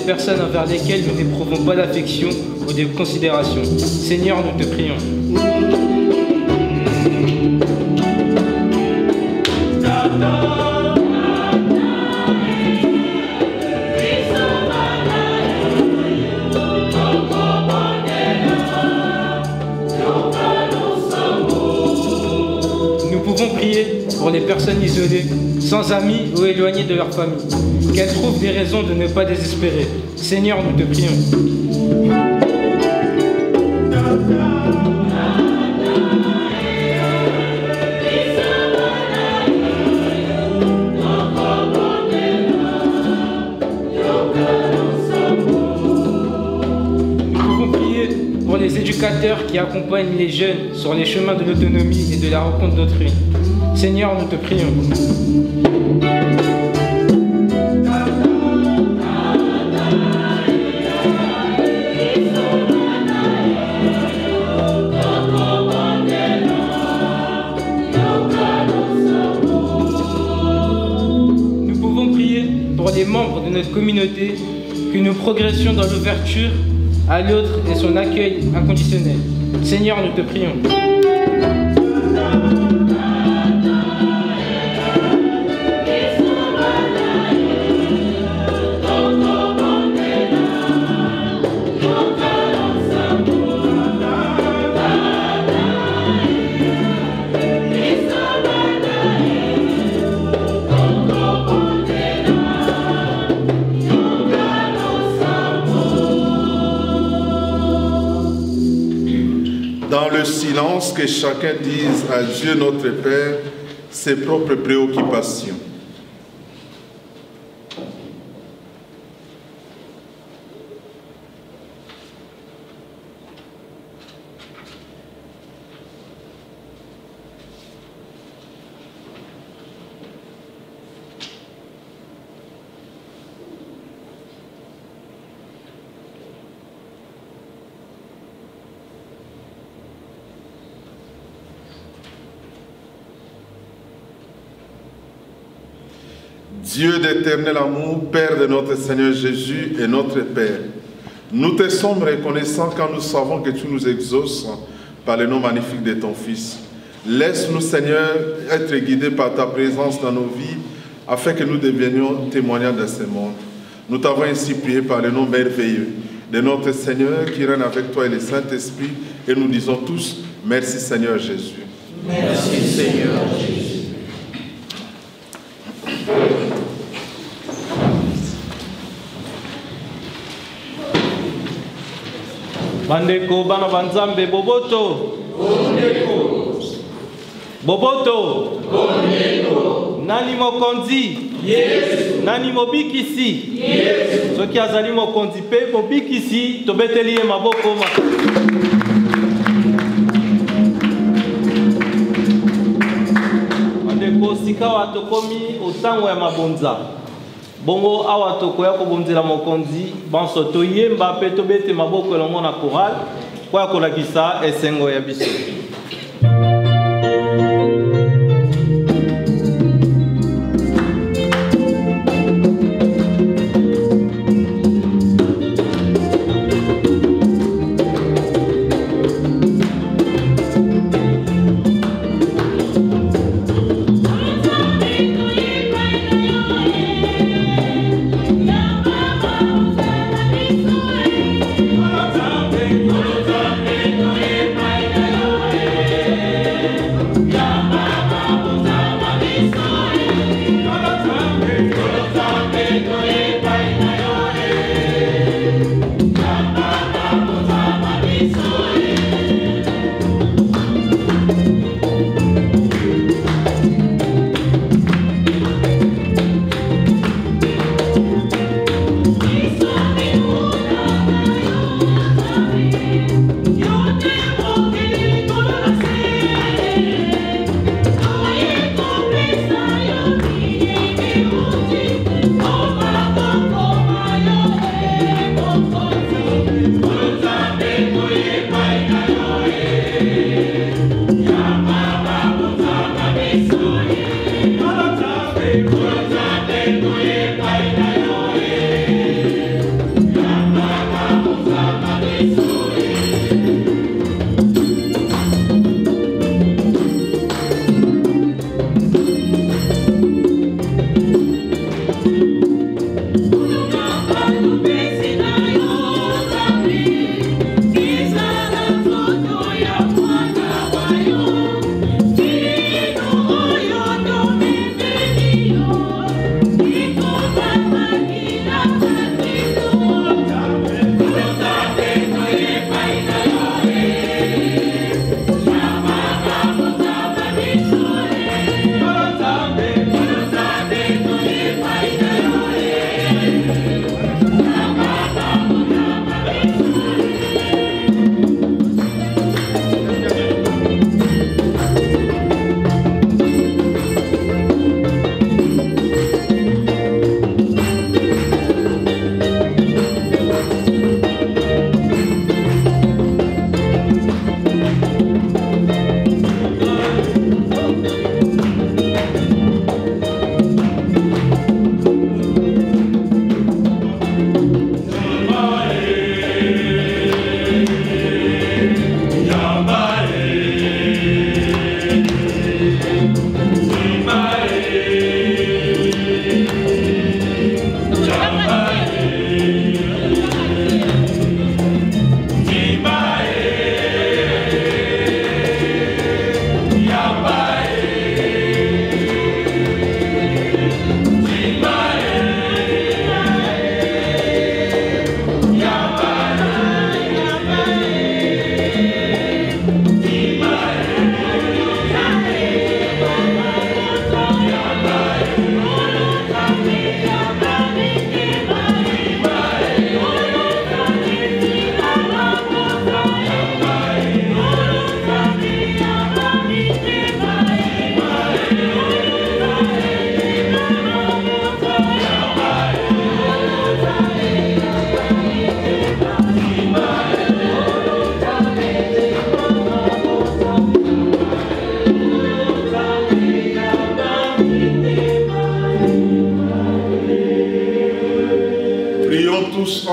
Personnes envers lesquelles nous n'éprouvons pas d'affection ou de considération. Seigneur, nous te prions. Nous pouvons prier pour les personnes isolées, sans amis ou éloignées de leur famille, qu'elles trouvent des raisons de ne pas désespérer. Seigneur, nous te prions. Nous pouvons prier pour les éducateurs qui accompagnent les jeunes sur les chemins de l'autonomie et de la rencontre d'autrui. Seigneur, nous te prions. Les membres de notre communauté, que nous progressions dans l'ouverture à l'autre et son accueil inconditionnel. Seigneur, nous te prions. Dans le silence, que chacun dise à Dieu notre Père ses propres préoccupations. Dieu d'éternel amour, Père de notre Seigneur Jésus et notre Père, nous te sommes reconnaissants quand nous savons que tu nous exauces par le nom magnifique de ton Fils. Laisse-nous, Seigneur, être guidés par ta présence dans nos vies, afin que nous devenions témoignants de ce monde. Nous t'avons ainsi prié par le nom merveilleux de notre Seigneur qui règne avec toi et le Saint-Esprit, et nous disons tous, merci Seigneur Jésus. Merci Seigneur Jésus. Bandeko bana banzambe boboto. Boboto. Nani mokonzi? Yesu. Nani mobikisi? Yesu. Soki azali mokonzi pe mobikisi tobeteli ye maboko makasi. esika wa tokomi otango ya mabonza. Bongo awa tokoya kobonzela mokonzi banso toyemba pe tobete maboko elongo na choral kwa kolakisa esengo ya biso.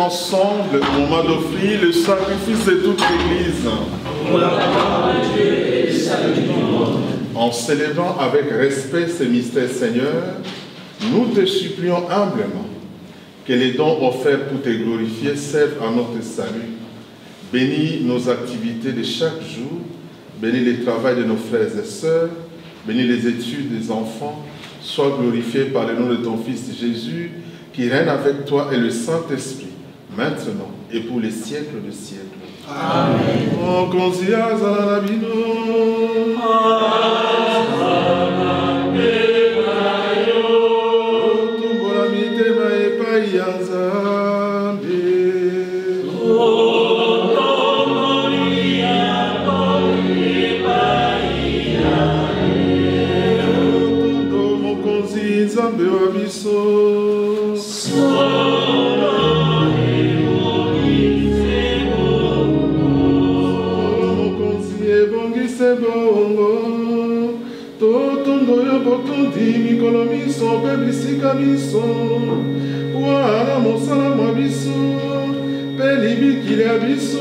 Ensemble, au moment d'offrir le sacrifice de toute l'Église. En célébrant avec respect ces mystères, Seigneur, nous te supplions humblement que les dons offerts pour te glorifier servent à notre salut. Bénis nos activités de chaque jour, bénis le travail de nos frères et sœurs, bénis les études des enfants, sois glorifié par le nom de ton Fils Jésus, qui règne avec toi et le Saint-Esprit, maintenant et pour les siècles des siècles. Amen. nauti mikolo miso mpe bisika miso wana mosala mwa biso mpe libikili ya biso.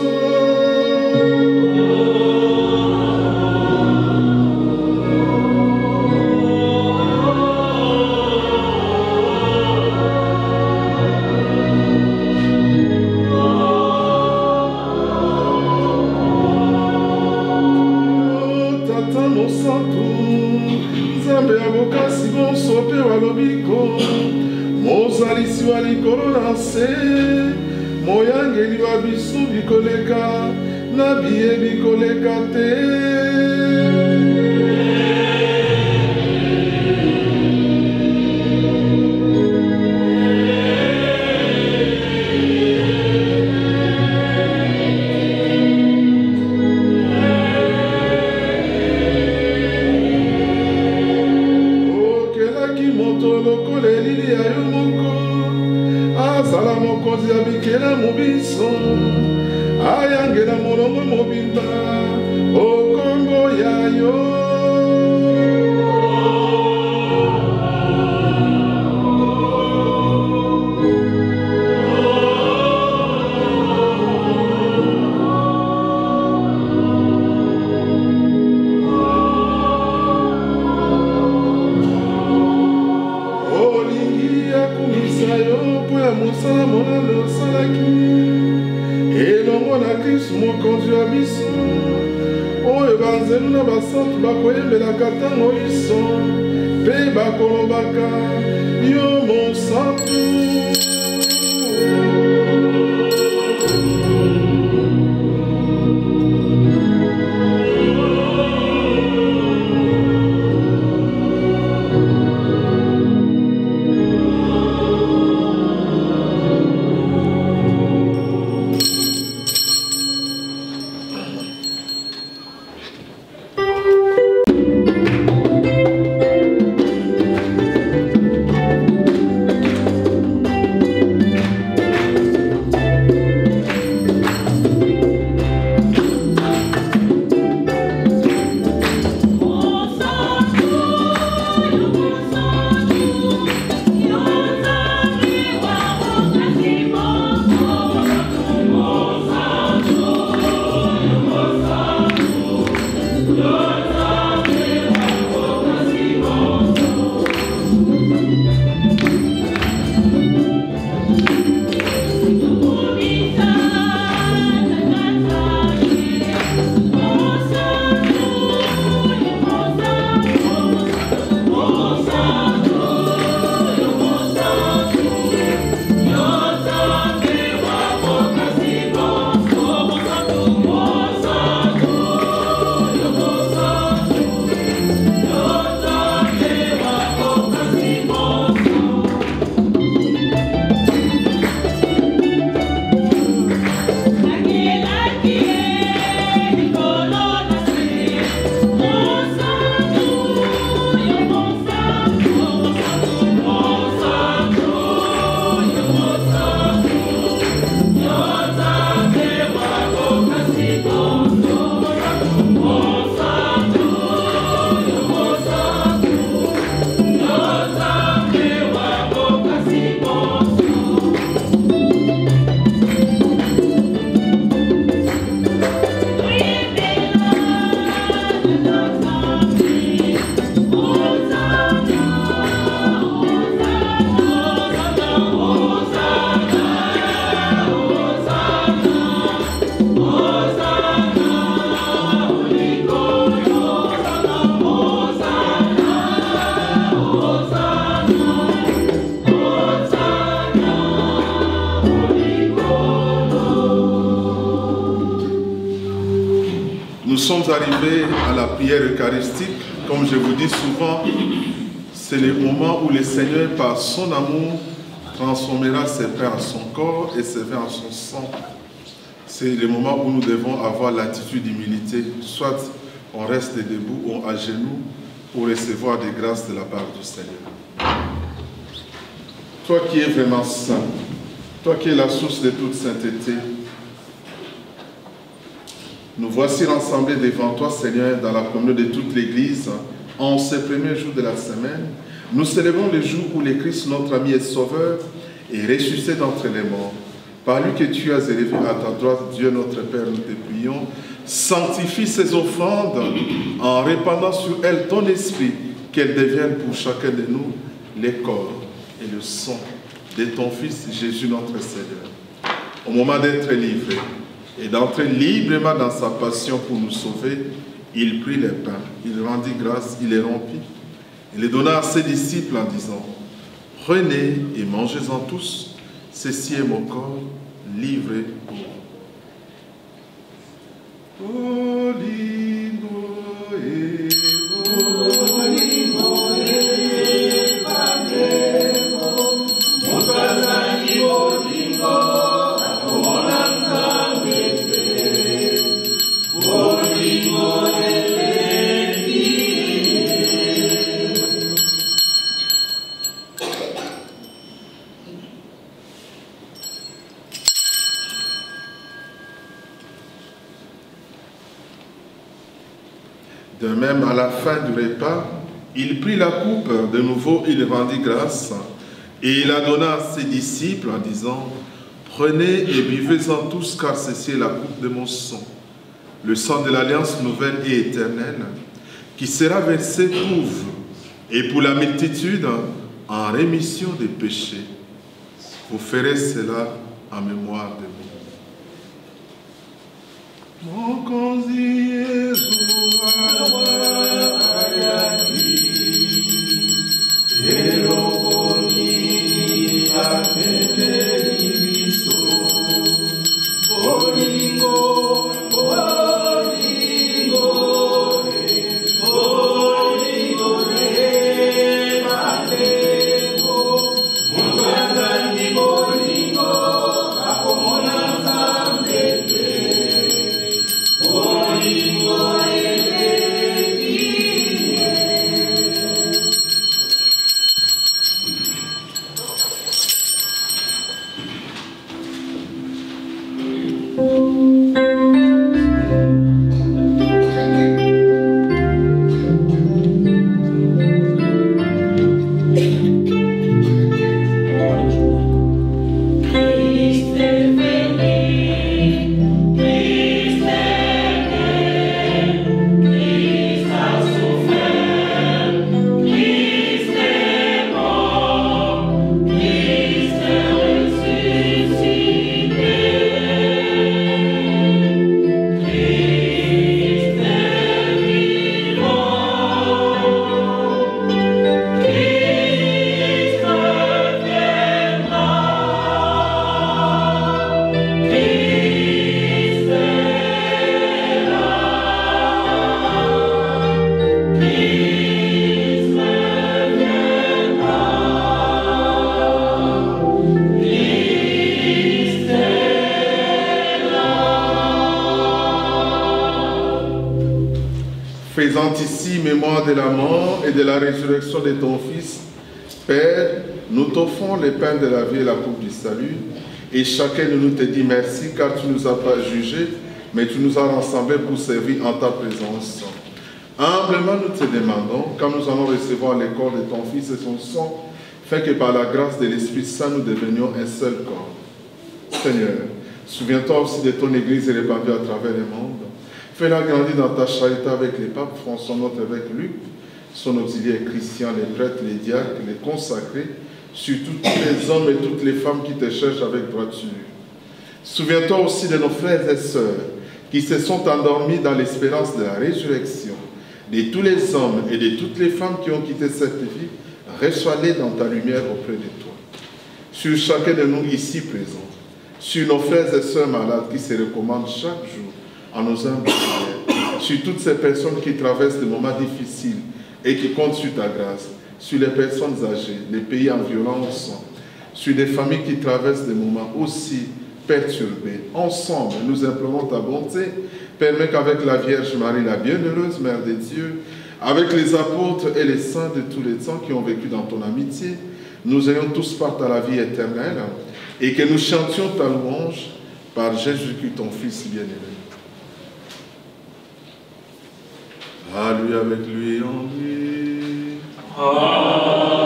Mozalisi wa likolo na se moyangeli wa biso bikoleka na biye bikoleka te. Ayangela molongo mobimba okombo yayo. Olingi akumisa yo po ya mosala monano osalaki elongo na Kristo mokonzi wa biso oyo banzelu na basantu bakoyembelaka ntango iso mpe bakolobaka yo mosantu. Nous sommes arrivés à la prière eucharistique. Comme je vous dis souvent, c'est le moment où le Seigneur, par son amour, transformera ses pains en son corps et ses vins en son sang. C'est le moment où nous devons avoir l'attitude d'humilité. Soit on reste debout ou à genoux pour recevoir des grâces de la part du Seigneur. Toi qui es vraiment saint, toi qui es la source de toute sainteté, nous voici rassemblés devant toi, Seigneur, dans la communion de toute l'Église, en ce premier jour de la semaine, Nous célébrons le jour où le Christ, notre ami et sauveur, est ressuscité d'entre les morts. Par lui que tu as élevé à ta droite, Dieu notre Père, nous te prions. Sanctifie ces offrandes en répandant sur elles ton esprit, qu'elles deviennent pour chacun de nous le corps et le sang de ton Fils Jésus notre Seigneur. Au moment d'être livré et d'entrer librement dans sa passion pour nous sauver, il prit les pains, il rendit grâce, il les rompit, il les donna à ses disciples en disant, « Prenez et mangez-en tous, ceci est mon corps livré pour vous. » De même, à la fin du repas, il prit la coupe, de nouveau il rendit grâce, et il la donna à ses disciples en disant, « Prenez et buvez-en tous, car ceci est la coupe de mon sang, le sang de l'alliance nouvelle et éternelle, qui sera versé pour vous et pour la multitude en rémission des péchés. Vous ferez cela en mémoire de moi. » Faisant ici mémoire de la mort et de la résurrection de ton Fils, Père, nous t'offrons les pains de la vie et la coupe du salut, et chacun de nous te dit merci, car tu ne nous as pas jugés, mais tu nous as rassemblés pour servir en ta présence. Humblement nous te demandons, quand nous allons recevoir le corps de ton Fils et son sang, afin que par la grâce de l'Esprit Saint, nous devenions un seul corps. Seigneur, souviens-toi aussi de ton Église répandue à travers le monde. Fais-la grandir dans ta charité avec les papes, François, notre évêque Luc, son auxiliaire Christian, les prêtres, les diacres, les consacrés, surtout tous les hommes et toutes les femmes qui te cherchent avec droiture. Souviens-toi aussi de nos frères et sœurs qui se sont endormis dans l'espérance de la résurrection, de tous les hommes et de toutes les femmes qui ont quitté cette vie. Reçois-les dans ta lumière auprès de toi. Sur chacun de nous ici présents, sur nos frères et sœurs malades qui se recommandent chaque jour en nos humbles prières, sur toutes ces personnes qui traversent des moments difficiles et qui comptent sur ta grâce, sur les personnes âgées, les pays en violence, sur des familles qui traversent des moments aussi perturbés. Ensemble, nous implorons ta bonté. Permets qu'avec la Vierge Marie, la bienheureuse Mère de Dieu, avec les apôtres et les saints de tous les temps qui ont vécu dans ton amitié, nous ayons tous part à la vie éternelle et que nous chantions ta louange par Jésus-Christ, ton Fils bien-aimé. À lui, avec lui, en lui. Amen.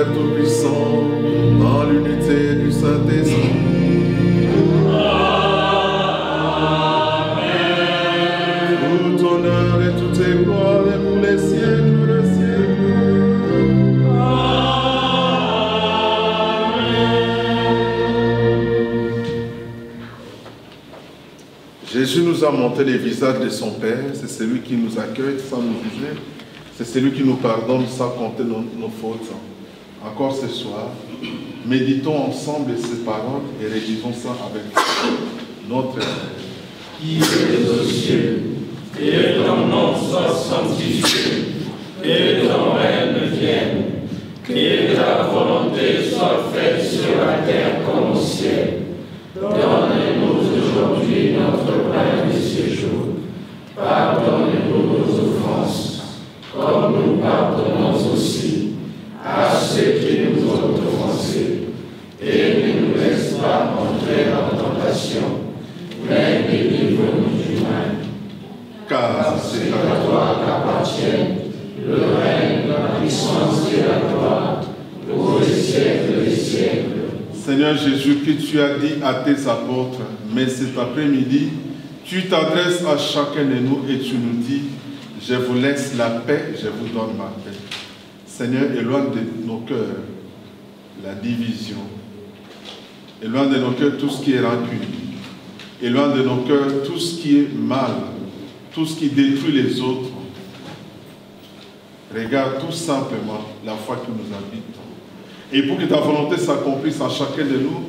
Père Tout-Puissant, dans l'unité du Saint-Esprit. Amen. Tout honneur et toute gloire et pour les siècles des siècles. Amen. Jésus nous a montré les visages de son Père. C'est celui qui nous accueille sans nous juger. C'est celui qui nous pardonne sans compter nos fautes. Encore ce soir, méditons ensemble ces paroles et rédigeons ça avec notre Père. Qui est aux cieux, et ton nom soit sanctifié, et ton règne vienne, que ta volonté soit faite sur la terre comme au ciel. Donne-nous aujourd'hui notre pain de ce jour. Pardonne-nous nos offenses, comme nous pardonnons aussi à ceux qui nous ont offensés. Et ne nous laisse pas entrer en tentation, mais délivre-nous du mal. Car c'est à toi qu'appartiennent le règne, la puissance et la gloire, pour les siècles des siècles. Seigneur Jésus, que tu as dit à tes apôtres, mais cet après-midi, tu t'adresses à chacun de nous et tu nous dis, je vous laisse la paix, je vous donne ma paix. Seigneur, éloigne de nos cœurs la division. Éloigne de nos cœurs tout ce qui est rancune. Éloigne de nos cœurs tout ce qui est mal, tout ce qui détruit les autres. Regarde tout simplement la foi qui nous habite. Et pour que ta volonté s'accomplisse en chacun de nous,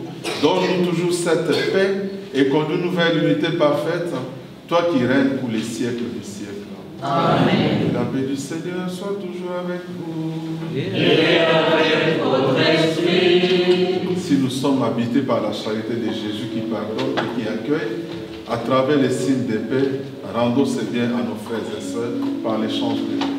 donne-nous toujours cette paix et conduis-nous vers l'unité parfaite, toi qui règnes pour les siècles des siècles. Amen. La paix du Seigneur soit toujours avec vous. Et avec votre esprit. Si nous sommes habités par la charité de Jésus qui pardonne et qui accueille, à travers les signes de paix, rendons ces biens à nos frères et sœurs par l'échange de vie.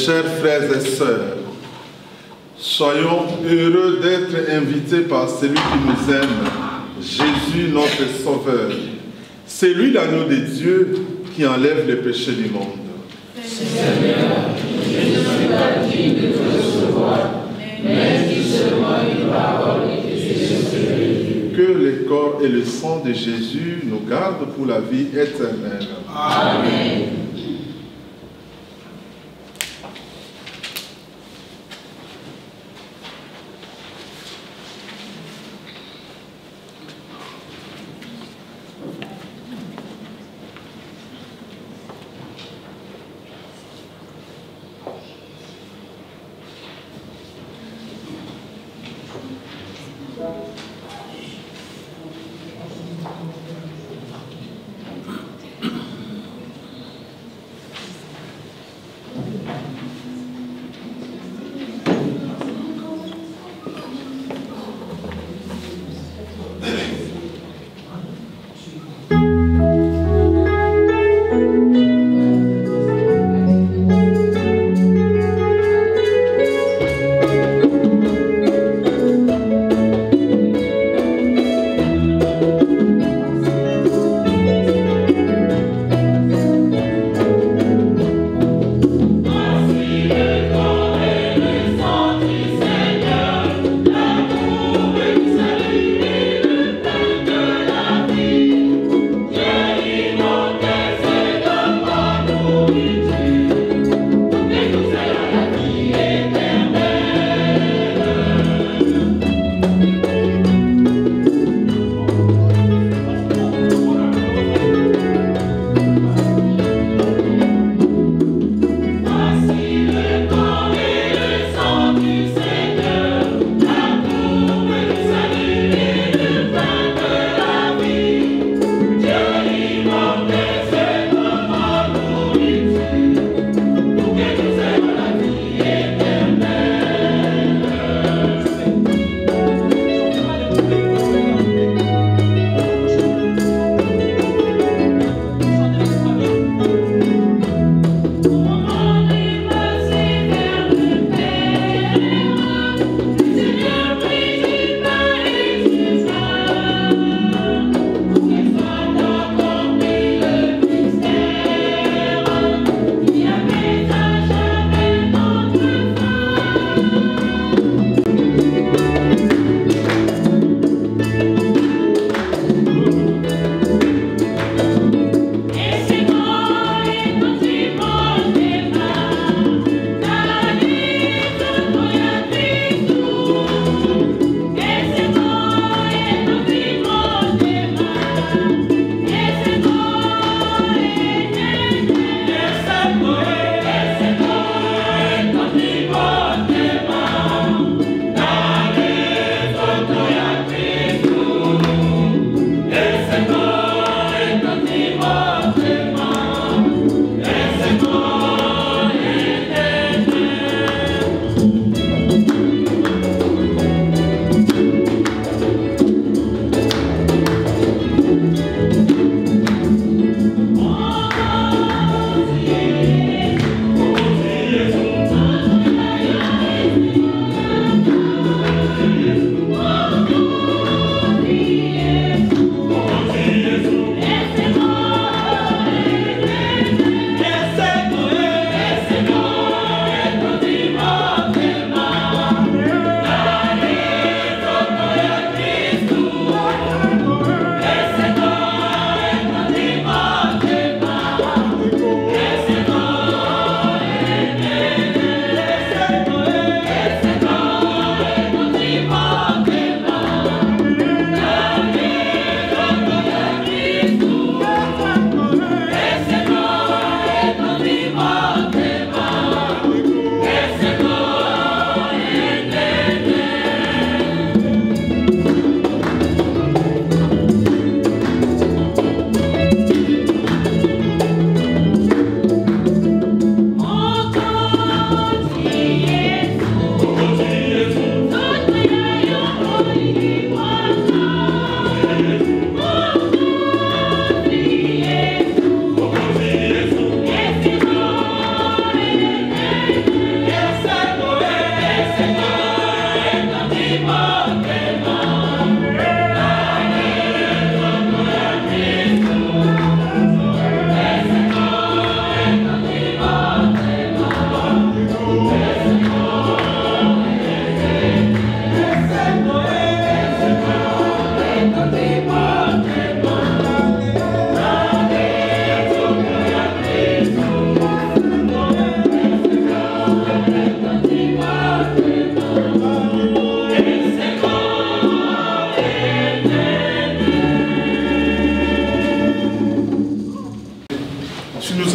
Chers frères et sœurs, soyons heureux d'être invités par celui qui nous aime, Jésus notre Sauveur. C'est lui l'agneau de Dieu qui enlève les péchés du monde. Seigneur, je ne suis pas digne de te recevoir, mais dis seulement une parole et que je serai. Que le corps et le sang de Jésus nous gardent pour la vie éternelle. Amen.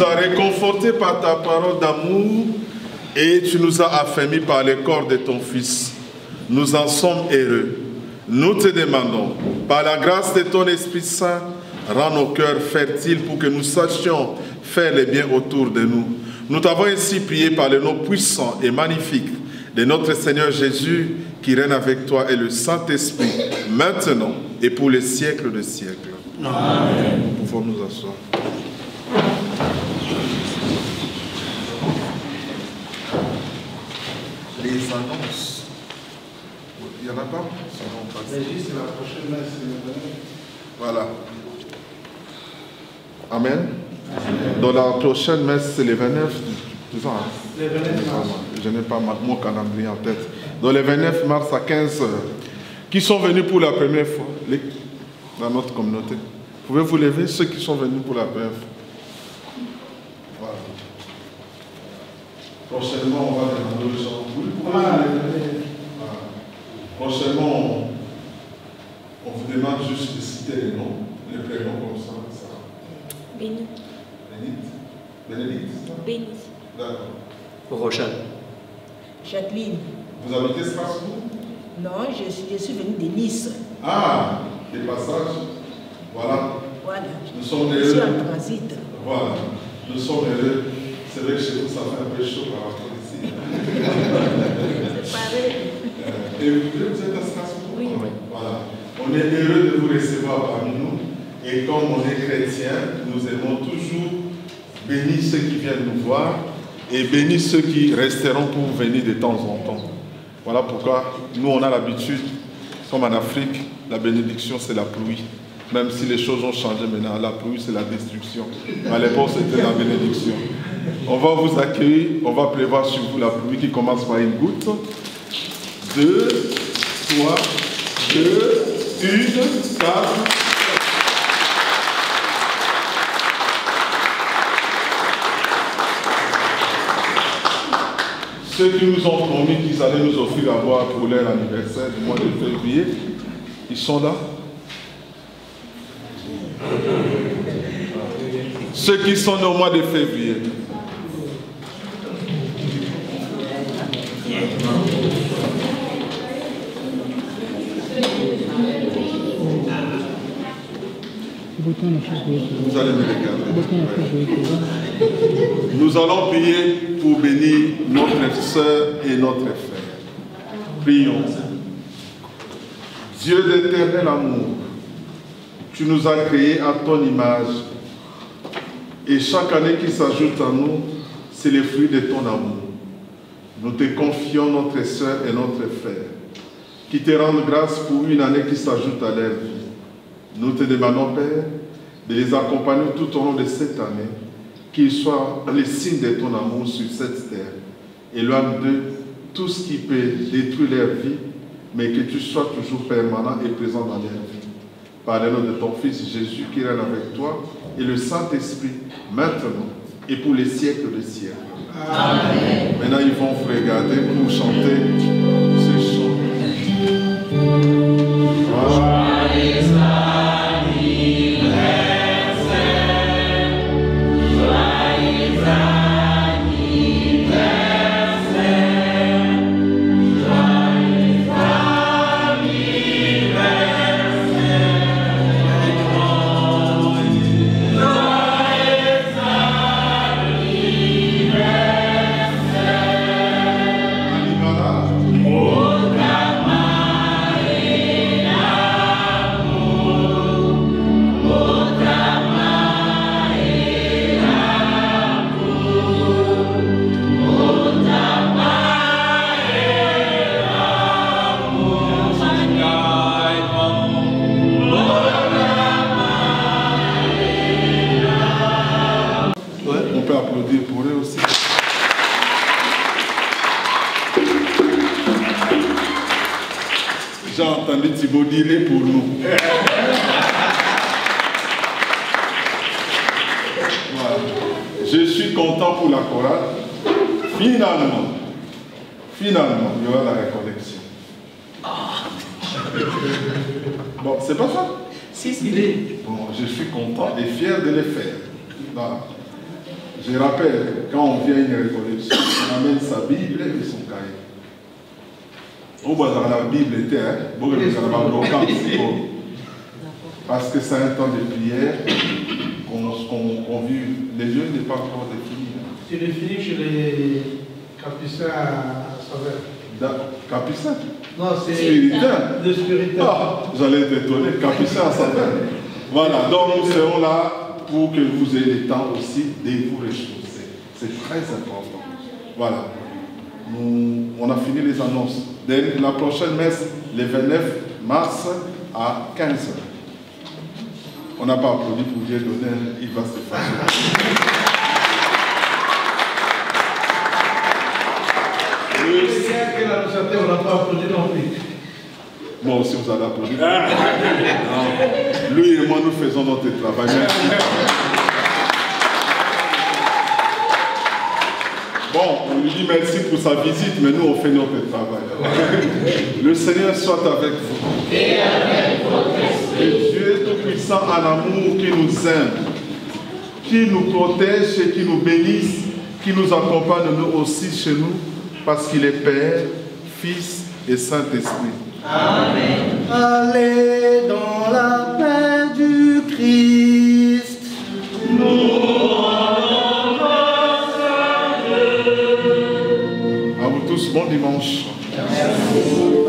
nous as réconfortés par ta parole d'amour et tu nous as affermis par le corps de ton Fils. Nous en sommes heureux. Nous te demandons, par la grâce de ton Esprit Saint, rends nos cœurs fertiles pour que nous sachions faire le bien autour de nous. Nous t'avons ainsi prié par le nom puissant et magnifique de notre Seigneur Jésus, qui règne avec toi et le Saint-Esprit, maintenant et pour les siècles des siècles. Amen. Nous pouvons nous asseoir. Les annonces. Il n'y en a pas? C'est la prochaine messe. Voilà. Amen. Dans la prochaine messe, c'est le 29. C'est ça, hein? Le 29 mars. Je n'ai pas mon calendrier en tête. Dans le 29 mars à 15 h. Qui sont venus pour la première fois dans notre communauté? Pouvez-vous lever ceux qui sont venus pour la première fois? Voilà. Prochainement, on va demander aux gens. Voilà. Prochainement, on vous demande juste de citer les noms, les prénoms comme ça. Béni. Bénédicte. Béni. D'accord. Rochelle. Jacqueline. Vous habitez Strasbourg? Non, je suis venue de Nice. Ah, des passages. Voilà. Voilà. Nous sommes heureux. Je suis en transit. Voilà. Nous sommes heureux. C'est vrai que chez nous, ça fait un peu chaud par rapport ici. C'est pareil. Et vous êtes à Strasbourg? Oui. Voilà. On est heureux de vous recevoir parmi nous. Et comme on est chrétien, nous aimons toujours bénir ceux qui viennent nous voir et bénir ceux qui resteront pour venir de temps en temps. Voilà pourquoi nous, on a l'habitude, comme en Afrique, la bénédiction, c'est la pluie. Même si les choses ont changé maintenant, la pluie, c'est la destruction. À l'époque, c'était la bénédiction. On va vous accueillir, on va prévoir sur vous la pluie qui commence par une goutte. 2, 3, 2, 1, 4. Ceux qui nous ont promis qu'ils allaient nous offrir à boire pour leur anniversaire du mois de février, ils sont là. Ceux qui sont nés au mois de février. Vous allez me regarder. Nous allons prier pour bénir notre sœur et notre frère. Prions. Dieu d'éternel amour, tu nous as créés à ton image. Et chaque année qui s'ajoute à nous, c'est le fruit de ton amour. Nous te confions notre sœur et notre frère, qui te rendent grâce pour une année qui s'ajoute à leur vie. Nous te demandons, Père, de les accompagner tout au long de cette année, qu'ils soient les signes de ton amour sur cette terre. Éloigne d'eux tout ce qui peut détruire leur vie, mais que tu sois toujours permanent et présent dans leur vie. Par le nom de ton Fils Jésus qui règne avec toi, et le Saint-Esprit, maintenant et pour les siècles des siècles. Amen. Maintenant, ils vont vous regarder pour chanter ce chant. J'ai entendu Thibaut dire pour nous. Voilà. Je suis content pour la chorale. Finalement, il y aura la récollection. Bon, c'est pas ça? Si, il est. Bon, je suis content et fier de le faire. Voilà. Je rappelle, quand on vient à une récollection, on amène sa Bible et son cahier. On voit dans la Bible était, parce que c'est un temps de prière qu'on vit. Les jeux n'est pas encore défini. C'est défini chez les capucins à Saverne. Capucin? Non, c'est spiritain. Le spiritain. Ah, j'allais t'étonner, capucin à Saverne. Voilà, donc nous serons là pour que vous ayez le temps aussi de vous ressourcer. C'est très important. Voilà. On a fini les annonces. Dès la prochaine messe, le 29 mars à 15h. On n'a pas applaudi pour Dieu donner, il va se fâcher. Que l'annonçateur n'a pas applaudi non plus. Moi aussi, vous allez applaudir. Lui et moi, nous faisons notre travail. Bon, on lui dit merci pour sa visite, mais nous, on fait notre travail. Le Seigneur soit avec vous. Et avec votre esprit. Dieu Tout-Puissant en amour qui nous aime, qui nous protège et qui nous bénisse, qui nous accompagne nous aussi chez nous, parce qu'il est Père, Fils et Saint-Esprit. Amen. Allez dans la paix du Christ. À vous tous, bon dimanche. Merci.